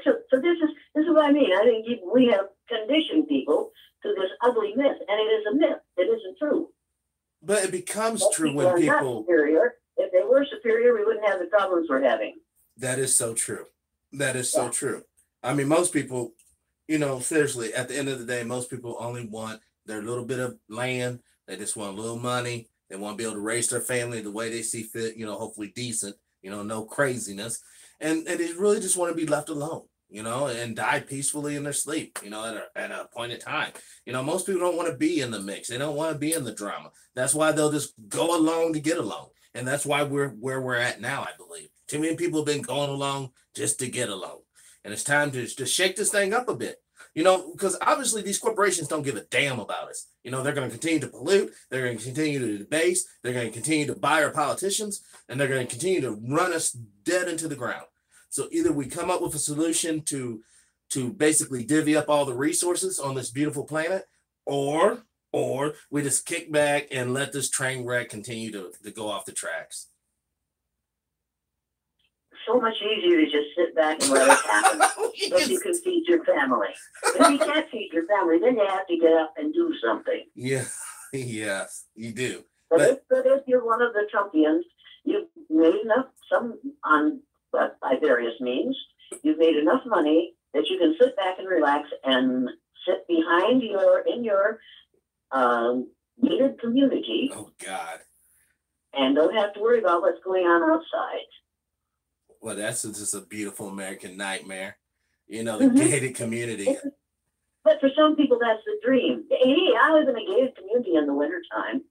So this is what I mean. I think we have conditioned people to this ugly myth, and it is a myth. It isn't true. But it becomes Most true people when are not people. superior. If they were superior, we wouldn't have the problems we're having. That is so true. That is so true. I mean, most people, you know, seriously, at the end of the day, most people only want their little bit of land. They just want a little money. They want to be able to raise their family the way they see fit, you know, hopefully decent, you know, no craziness. And they really just want to be left alone, you know, and die peacefully in their sleep, you know, at a appointed time. You know, most people don't want to be in the mix. They don't want to be in the drama. That's why they'll just go along to get along. And that's why we're where we're at now, I believe. Too many people have been going along just to get along. And it's time to shake this thing up a bit. You know, because obviously these corporations don't give a damn about us. You know, they're going to continue to pollute. They're going to continue to debase. They're going to continue to buy our politicians. And they're going to continue to run us dead into the ground. So either we come up with a solution to basically divvy up all the resources on this beautiful planet, or we just kick back and let this train wreck continue to go off the tracks. So much easier to just sit back and let it happen. If you can feed your family. If you can't feed your family, then you have to get up and do something. Yeah, yes, you do. But if you're one of the Trumpians, you've made enough, by various means, you've made enough money that you can sit back and relax and sit behind in your gated community. Oh, God. And don't have to worry about what's going on outside. Well, that's just a beautiful American nightmare. You know, the gated community. But for some people, that's the dream. Hey, I live in a gated community in the wintertime.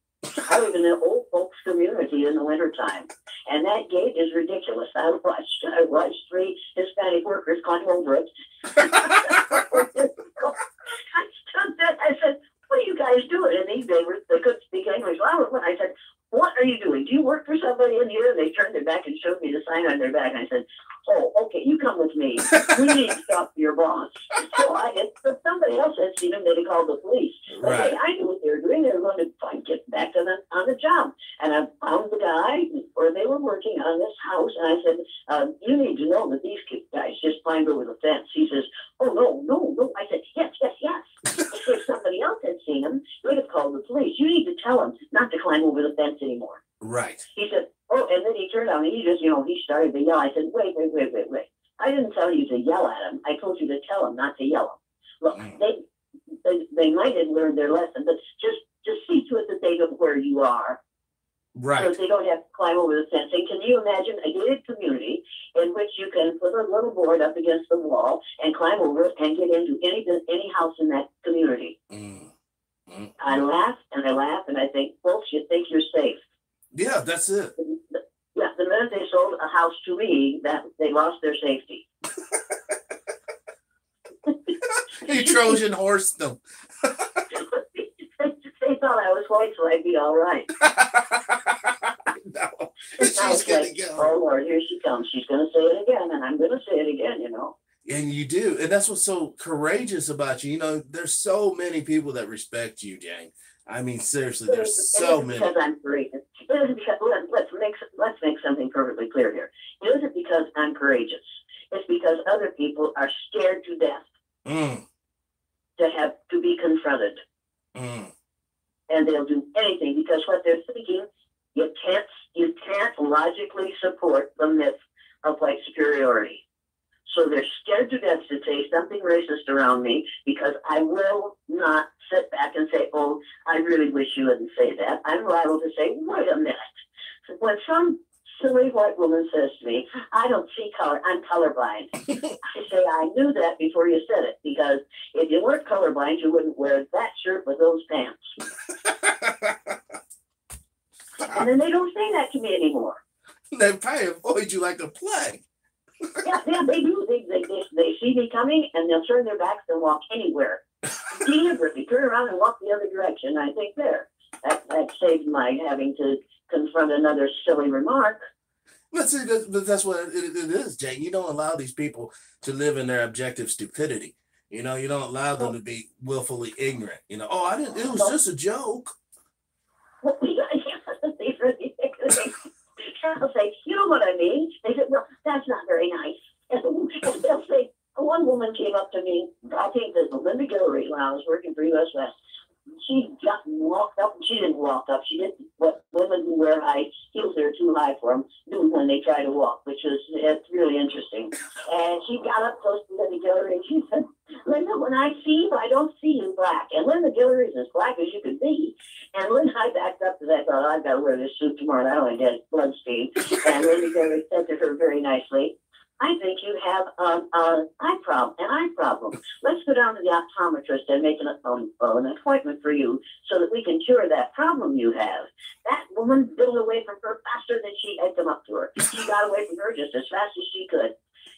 I live in an old folks community in the wintertime. And that gate is ridiculous. I watched 3 Hispanic workers climb over it. I stood there. I said, what are you guys doing? And they couldn't speak English. I said, what are you doing? Do you work for somebody in here? And they turned their back and showed me the sign on their back. And I said, oh, okay, you come with me. We need to talk to your boss. So if somebody else had seen them, they'd have called the police. Right. Okay, I knew what they were doing. They were going to get back to them on the job. And I found the guy where they were working on this house. And I said, you need to know that these guys just climbed over the fence. He says, oh, no. I said, yes. If somebody else had seen him, we'd have called the police. You need to tell them not to climb over the fence anymore. Right. He said, oh, and then he turned on me. He just, he started to yell. I said, wait. I didn't tell you to yell at him. I told you to tell him not to yell him. Look, they might have learned their lesson, but just see to it that they know where you are. Right. So they don't have to climb over the fence. And can you imagine a gated community in which you can put a little board up against the wall and climb over it and get into any house in that community? I laugh and I think, folks, you think you're safe. Yeah, that's it. Yeah, the minute they sold a house to me, that they lost their safety. You Trojan horse them. They thought I was white, so I'd be all right. No, she's gonna go. Oh Lord, here she comes. She's gonna say it again, and I'm gonna say it again. And you do, and that's what's so courageous about you. You know, there's so many people that respect you, Jane. I mean, seriously, there's so many. Because I'm courageous. It isn't because let's make something perfectly clear here. It isn't because I'm courageous. It's because other people are scared to death to have to be confronted, and they'll do anything because what they're thinking, you can't logically support the myth of white superiority. So they're scared to death to say something racist around me because I will not sit back and say, oh, I really wish you wouldn't say that. I'm liable to say, wait a minute. When some silly white woman says to me, I don't see color, I'm colorblind. I say, I knew that before you said it, because if you weren't colorblind, you wouldn't wear that shirt with those pants. And then they don't say that to me anymore. They probably avoid you like a plague. Yeah, they do. They see me coming, and they'll turn their backs and walk anywhere. Deliberately turn around and walk the other direction. I think that saved my having to confront another silly remark. But see, that's what it is, Jay. You don't allow these people to live in their objective stupidity. You know, you don't allow them to be willfully ignorant. You know, oh, I didn't. It was just a joke. I'll say, you know what I mean? They said, well, that's not very nice. And they'll say, one woman came up to me, I think this was Linda Guillory when I was working for US West. She just walked up, she didn't walk up, she did what women who wear high heels that are too high for them do when they try to walk, which is, it's really interesting. And she got up close to Linda Guillory and she said, Linda, when I see you, I don't see you black. And Linda Guillory is as black as you could be. And Linda, I backed up because I thought, I've got to wear this suit tomorrow. I don't want to get blood stain. And Linda Guillory said to her very nicely, I think you have an eye problem. Let's go down to the optometrist and make an appointment for you so that we can cure that problem you have. That woman built away from her faster than she had come up to her. She got away from her just as fast as she could.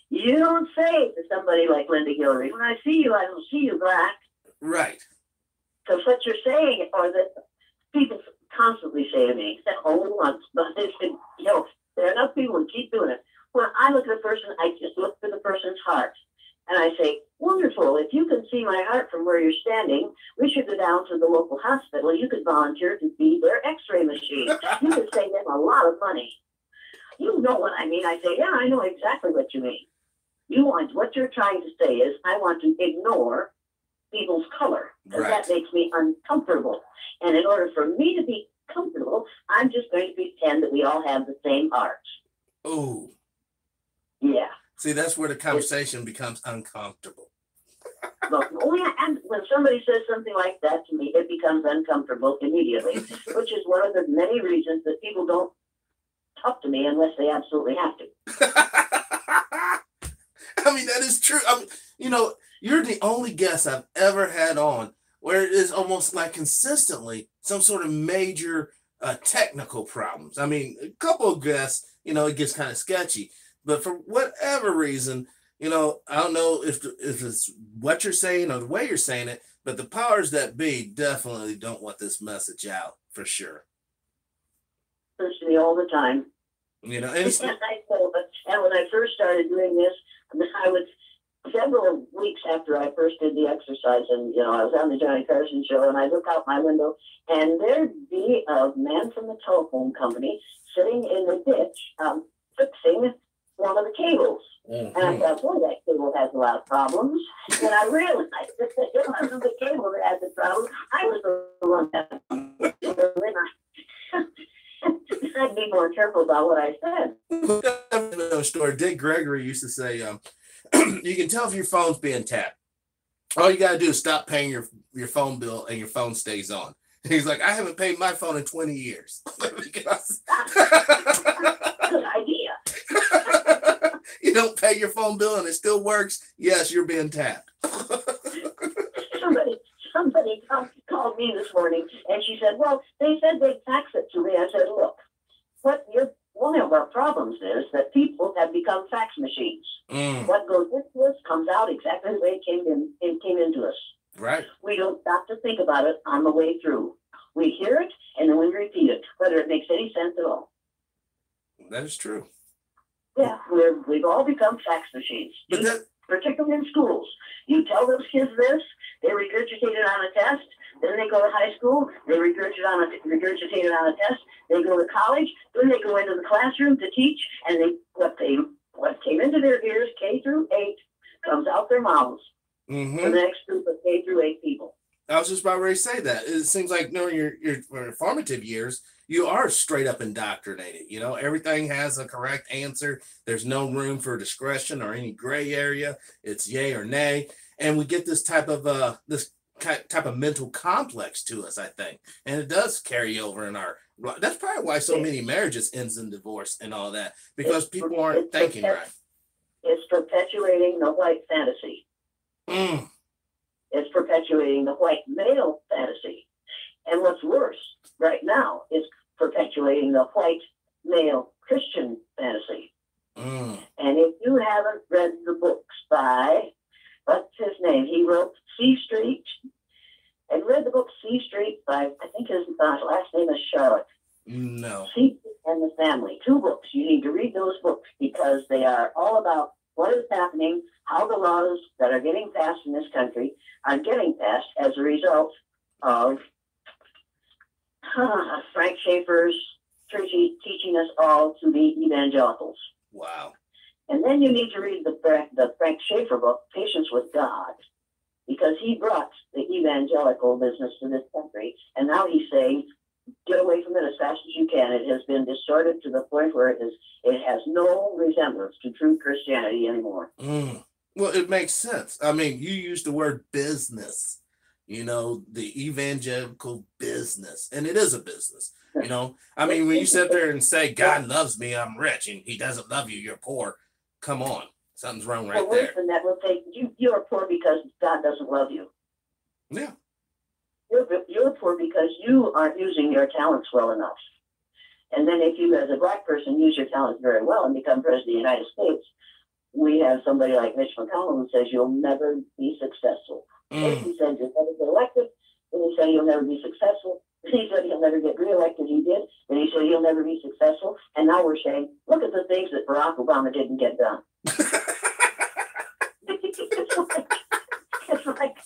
You don't say to somebody like Linda Guillory, when I see you, I don't see you black. Right. Because what you're saying, or that people constantly say to me, that only once, but there are enough people who keep doing it. When I look at a person, I just look for the person's heart. And I say, wonderful, if you can see my heart from where you're standing, we should go down to the local hospital. You could volunteer to be their x-ray machine. You could save them a lot of money. You know what I mean. I say, yeah, I know exactly what you mean. What you're trying to say is, I want to ignore people's color. Because that makes me uncomfortable. And in order for me to be comfortable, I'm just going to pretend that we all have the same heart. Oh. Yeah. See, that's where the conversation becomes uncomfortable. Well, and when somebody says something like that to me, it becomes uncomfortable immediately, which is one of the many reasons that people don't talk to me unless they absolutely have to. I mean, that is true. I mean, you know, you're the only guest I've ever had on where it is almost like consistently some sort of major technical problems. I mean, a couple of guests, you know, it gets kind of sketchy. But for whatever reason, you know, I don't know if it's what you're saying or the way you're saying it, but the powers that be definitely don't want this message out for sure. Listen to me all the time. You know, and when I first started doing this, I was several weeks after I first did the exercise, and I was on the Johnny Carson show, and I look out my window, and there'd be a man from the telephone company sitting in the ditch, fixing one of the cables. Mm-hmm. And I thought, boy, that cable has a lot of problems. And I realized that it wasn't the cable that had the problem. I was the one that I'd be more careful about what I said. Story. Dick Gregory used to say, you can tell if your phone's being tapped. All you got to do is stop paying your phone bill and your phone stays on. He's like, I haven't paid my phone in 20 years. Good idea. You don't pay your phone bill and it still works. Yes, you're being tapped. Somebody called me this morning and she said, well, they said they'd fax it to me. I said, look, one of our problems is that people have become fax machines. What goes into us comes out exactly the way it came into us. Right. We don't stop to think about it on the way through. We hear it and then we repeat it, whether it makes any sense at all. That is true. Yeah, we've all become fax machines, particularly in schools. You tell those kids this, they regurgitate it on a test. Then they go to high school, they regurgitate it on a test. They go to college, then they go into the classroom to teach, and what came into their ears, K through 8, comes out their mouths. Mm-hmm. The next group of K through 8 people. I was just about ready to say that. It seems like during your formative years, you are straight up indoctrinated. You know, everything has a correct answer. There's no room for discretion or any gray area. It's yay or nay. And we get this type of mental complex to us, I think. And it does carry over in that's probably why so many marriages ends in divorce and all that, because people aren't thinking right. It's perpetuating the white fantasy. It's perpetuating the white male fantasy. And what's worse right now is perpetuating the white male Christian fantasy. And if you haven't read the books by, what's his name? He wrote C Street. And read the book C Street by, I think his last name is Charlotte. No. Seek and the Family. 2 books. You need to read those books because they are all about what is happening, how the laws that are getting passed in this country are getting passed as a result of Frank Schaeffer's teaching us all to be evangelicals. Wow. And then you need to read the Frank Schaeffer book, Patience with God, because he brought the evangelical business to this country. And now he's saying, get away from it as fast as you can. It has been distorted to the point where it has no resemblance to true Christianity anymore. Well, it makes sense. I mean, you used the word business, the evangelical business, and it is a business. I mean, when you sit there and say, God loves me, I'm rich, and he doesn't love you, you're poor. Come on. Something's wrong right there. And that will say you're poor because God doesn't love you. Yeah. You're poor because you aren't using your talents well enough. And then if you, as a Black person, use your talents very well and become president of the United States, we have somebody like Mitch McConnell who says you'll never be successful. If he said you'll never get elected, then he said you'll never be successful. He said he'll never get reelected. He did. Then he said he'll never be successful. And now we're saying, look at the things that Barack Obama didn't get done. It's like,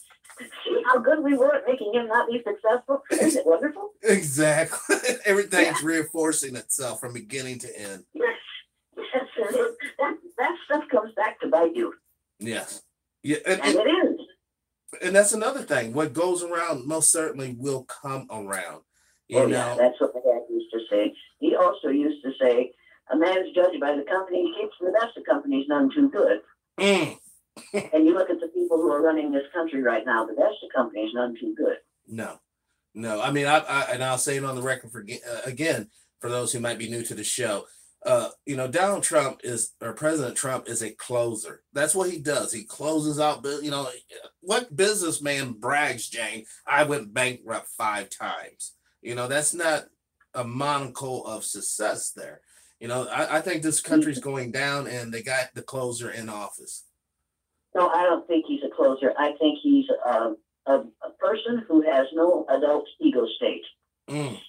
see how good we were at making him not be successful? Isn't it wonderful? Exactly. Everything's reinforcing itself from beginning to end. Yes. That stuff comes back to bite you. Yes. Yeah, and it is. And that's another thing. What goes around most certainly will come around. You know? Yeah, that's what my dad used to say. He also used to say, a man's judged by the company he keeps, and the best of companies none too good. And you look at the people who are running this country right now, the best of companies none too good. No. I mean, I'll say it on the record again, for those who might be new to the show. Donald Trump President Trump is a closer. That's what he does. He closes out, what businessman brags, Jane, I went bankrupt 5 times. That's not a monocle of success there. I think this country's going down and they got the closer in office. No, I don't think he's a closer. I think he's a person who has no adult ego state.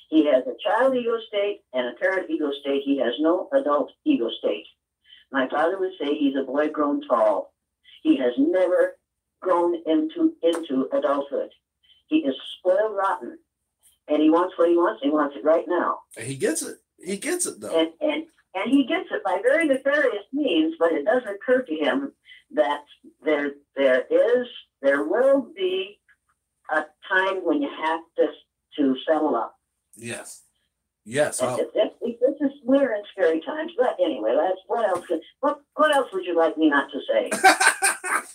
He has a child ego state and a parent ego state. He has no adult ego state. My father would say he's a boy grown tall. He has never grown into adulthood. He is spoiled rotten. And he wants what he wants. He wants it right now. And he gets it. He gets it, though. And he gets it by very nefarious means, but it doesn't occur to him that there will be a time when you have to settle up. Yes. We're in scary times. But anyway, what else would you like me not to say?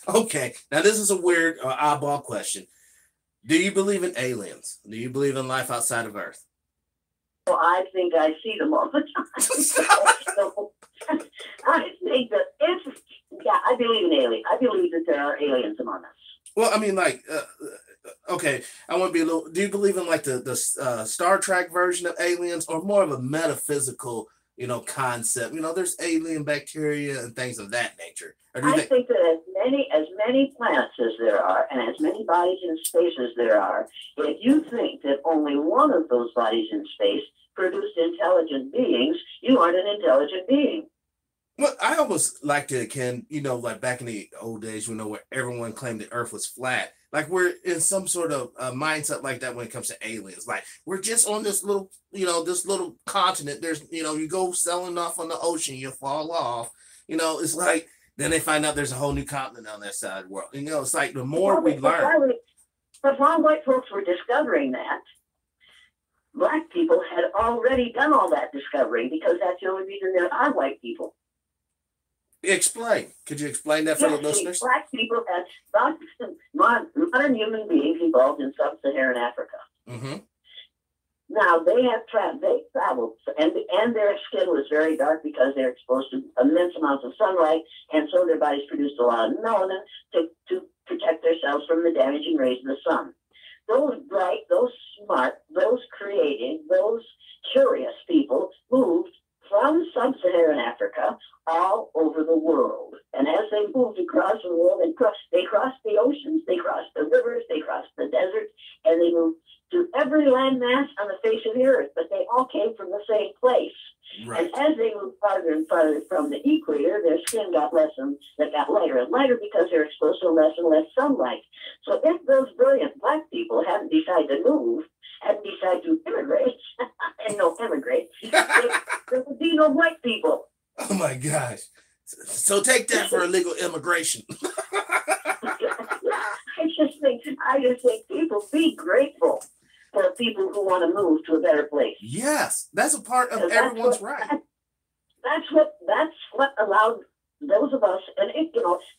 Okay. Now, this is a weird oddball question. Do you believe in aliens? Do you believe in life outside of Earth? Well, I think I see them all the time. So, I think that I believe in aliens. I believe that there are aliens among us. Well, I mean, okay, I want to be a little. Do you believe in the Star Trek version of aliens, or more of a metaphysical, concept? There's alien bacteria and things of that nature. I think that as many planets as there are, and as many bodies in space as there are, if you think that only one of those bodies in space produced intelligent beings, you aren't an intelligent being. Well, I almost like to akin, like back in the old days, where everyone claimed the Earth was flat. Like we're in some sort of mindset like that when it comes to aliens. Like we're just on this little, this little continent. There's, you go sailing off on the ocean, you fall off. It's like then they find out there's a whole new continent on that side of the world. It's like the more we learn. But while white folks were discovering that, Black people had already done all that discovering because that's the only reason there are white people. Explain. Could you explain that for the listeners? Black people had modern human beings evolved in sub-Saharan Africa. Mm-hmm. Now they traveled, and their skin was very dark because they're exposed to immense amounts of sunlight, and so their bodies produced a lot of melanin to protect themselves from the damaging rays of the sun. Those bright, those smart, those creative, those curious people moved from sub-Saharan Africa all over the world. And as they moved across the world, they crossed the oceans, they crossed the rivers, they crossed the deserts, and they moved to every landmass on the face of the earth. But they all came from the same place. Right. And as they moved farther and farther from the equator, their skin got got lighter and lighter because they're exposed to less and less sunlight. So if those brilliant black people hadn't decided to move, hadn't decided to immigrate, and no immigrate, there would be no white people. Oh my gosh. So take that for illegal immigration. I just think people be grateful for people who want to move to a better place. Yes, that's a part of everyone's right. That's what allowed those of us, and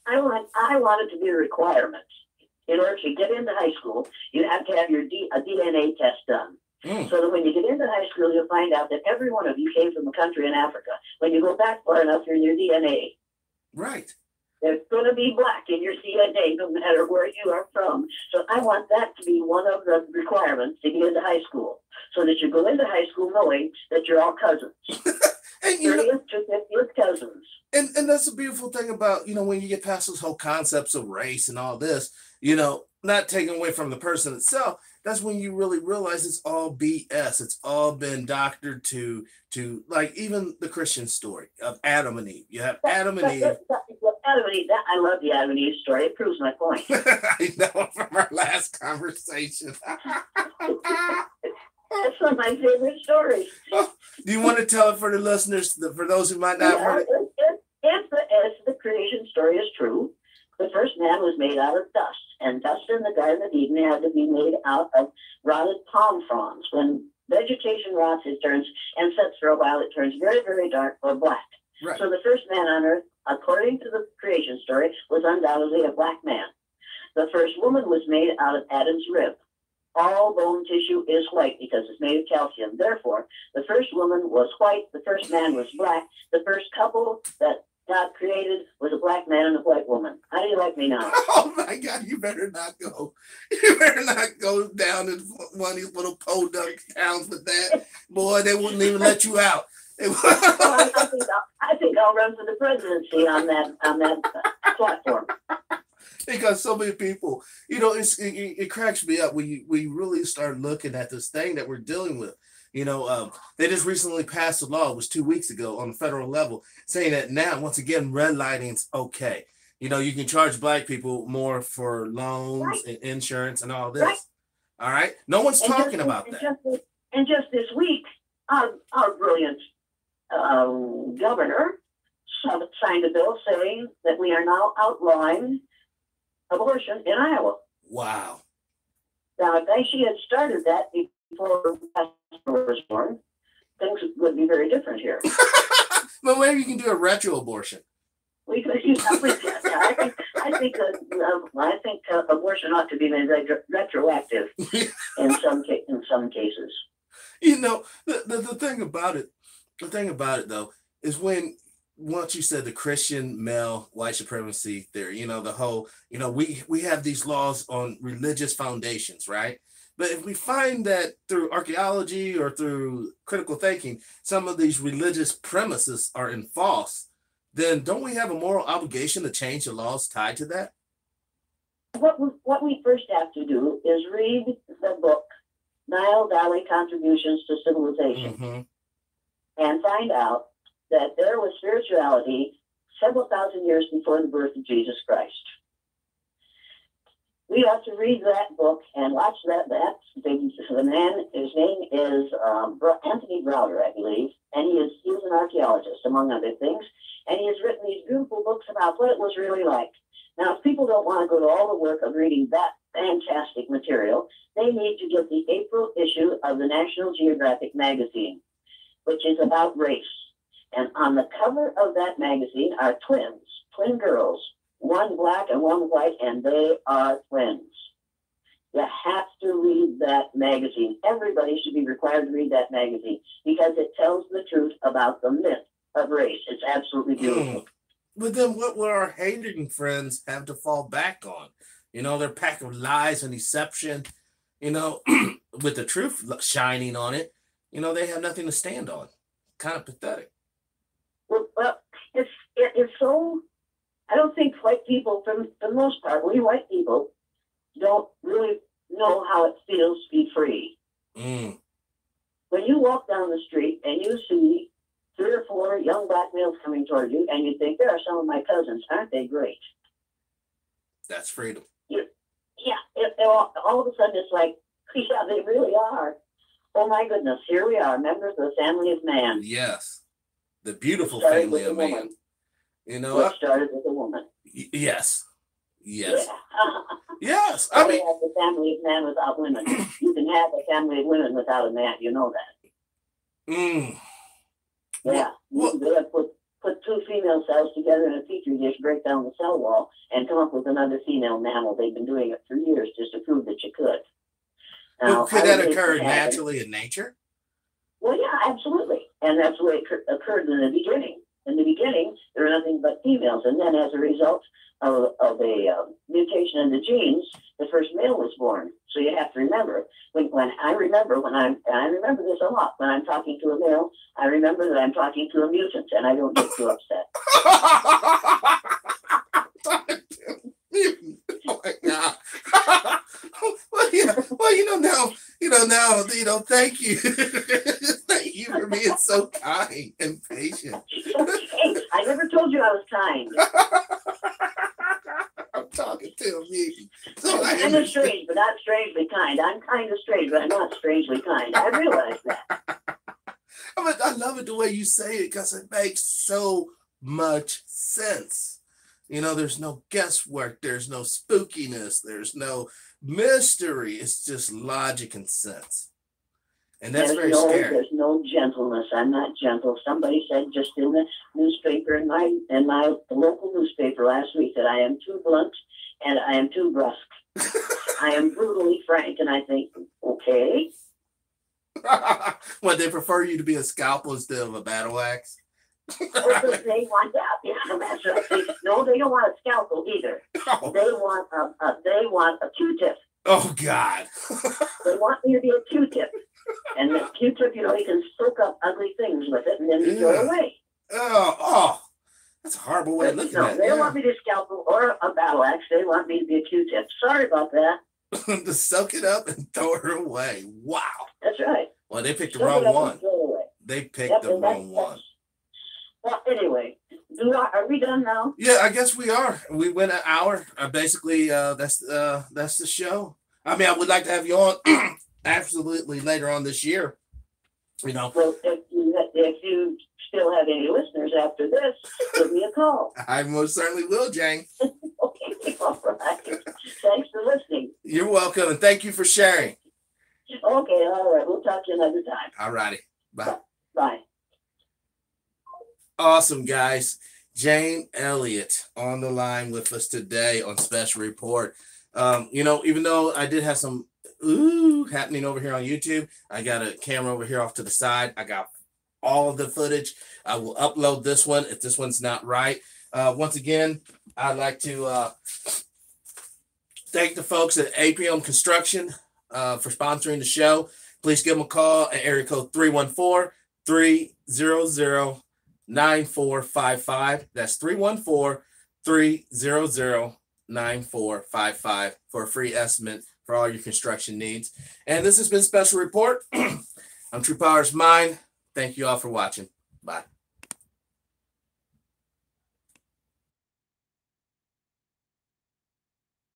I want it to be a requirement. In order to get into high school, you have to have a DNA test done. So that when you get into high school, you'll find out that every one of you came from a country in Africa. When you go back far enough, you're in your DNA. Right. There's going to be black in your DNA no matter where you are from. So I want that to be one of the requirements to get into high school, so that you go into high school knowing that you're all cousins. And 30th to 50th cousins. And that's the beautiful thing about, when you get past those whole concepts of race and all this, not taking away from the person itself, that's when you really realize it's all BS. It's all been doctored to like even the Christian story of Adam and Eve. You have Adam and Eve. Adam and Eve, I love the Adam and Eve story. It proves my point. I know, from our last conversation. That's one of my favorite stories. Do you want to tell it for the listeners, for those who might not have heard it? If the creation story is true, the first man was made out of dust, and dust in the Garden of Eden had to be made out of rotted palm fronds. When vegetation rots, it turns, and sets for a while, it turns very, very dark or black. Right. So the first man on earth, according to the creation story, was undoubtedly a black man. The first woman was made out of Adam's rib. All bone tissue is white because it's made of calcium. Therefore, the first woman was white, the first man was black. The first couple that God created was a black man and a white woman. How do you like me now? Oh my God, you better not go. You better not go down in one of these little podunk towns with that. Boy, they wouldn't even let you out. I think I'll run for the presidency on that platform. Because so many people, it cracks me up when we really start looking at this thing that we're dealing with. They just recently passed a law, it was 2 weeks ago on the federal level, saying that now, once again, redlining is okay. You can charge black people more for loans and insurance and all this. Right. All right. No one's talking about that. Just this week, our brilliant governor signed a bill saying that we are now outlawing abortion in Iowa. Wow. Now, if she had started that before was born, things would be very different here. But maybe you can do a retro abortion. We could use I think abortion ought to be made retroactive in some cases. The thing about it though is when once you said the Christian male white supremacy theory, the whole, we have these laws on religious foundations, right? But if we find that through archaeology or through critical thinking, some of these religious premises are false, then don't we have a moral obligation to change the laws tied to that? What we first have to do is read the book, Nile Valley Contributions to Civilization, and find out that there was spirituality several thousand years before the birth of Jesus Christ. We have to read that book and watch that. The man, his name is Anthony Browder, I believe, and he is an archaeologist, among other things, and he has written these beautiful books about what it was really like. Now, if people don't want to go to all the work of reading that fantastic material, they need to get the April issue of the National Geographic magazine, which is about race. And on the cover of that magazine are twin girls, one black and one white, and they are twins. You have to read that magazine. Everybody should be required to read that magazine because it tells the truth about the myth of race. It's absolutely beautiful. But then what will our hating friends have to fall back on? Their pack of lies and deception, with the truth shining on it, they have nothing to stand on. Kind of pathetic. Well, it's so, I don't think white people, for the most part, we white people don't really know how it feels to be free. when you walk down the street and you see 3 or 4 young black males coming toward you, and you think, there are some of my cousins, aren't they great? That's freedom. All of a sudden it's like, yeah, they really are. Oh my goodness, here we are, members of the family of man. Yes, the beautiful family of man. Woman. You know, it started with a woman. Yes. Yeah. Yes. I mean, have the family of man without women. You can have a family of women without a man. You know that. Yeah. You can put 2 female cells together in a petri dish, break down the cell wall, and come up with another female mammal. They've been doing it for years just to prove that you could. Now, could that occur naturally in nature? Well, yeah, absolutely. And that's the way it occurred in the beginning. In the beginning, there were nothing but females. And then as a result of a mutation in the genes, the first male was born. So you have to remember, I remember this a lot. When I'm talking to a male, I remember that I'm talking to a mutant, and I don't get too upset. Oh my God. Well, thank you. Thank you for being so kind and patient. Hey, I never told you I was kind. I'm talking to a mutant. So I'm kind of strange, but not strangely kind. I'm kind of strange, but I'm not strangely kind. I realize that. I love it the way you say it, because it makes so much sense. There's no guesswork. There's no spookiness. There's no mystery. It's just logic and sense. And that's very scary. There's no gentleness. I'm not gentle. Somebody said just in the newspaper, in my local newspaper last week, that I am too blunt and I am too brusque. I am brutally frank, and I think, okay. Well, they prefer you to be a scalpel instead of a battle axe. They want that. Yeah, that's right. No, they don't want a scalpel either. Oh. They want a Q-tip. Oh God. They want me to be a Q-tip, and the Q-tip, you can soak up ugly things with it, and then you throw it away. Oh, that's a horrible way of looking at it. They don't want me to scalpel or a battle axe. They want me to be a Q-tip. Sorry about that. To soak it up and throw it away. Wow. That's right. Well, they picked the wrong one. They picked the wrong one. Well, anyway, are we done now? Yeah, I guess we are. We went an hour. Basically, that's the show. I mean, I would like to have you on absolutely later on this year. Well, if you still have any listeners after this, give me a call. I most certainly will, Jane. Okay, all right. Thanks for listening. You're welcome, and thank you for sharing. Okay, all right. We'll talk to you another time. All righty. Bye. Bye. Awesome, guys. Jane Elliott on the line with us today on Special Report. Even though I did have some happening over here on YouTube, I got a camera over here off to the side. I got all of the footage. I will upload this one if this one's not right. Once again, I'd like to thank the folks at APM Construction for sponsoring the show. Please give them a call at area code 314-300-9455. That's 314-300-9455 for a free estimate for all your construction needs. And this has been Special Report. I'm Truepowerismine. Thank you all for watching. Bye.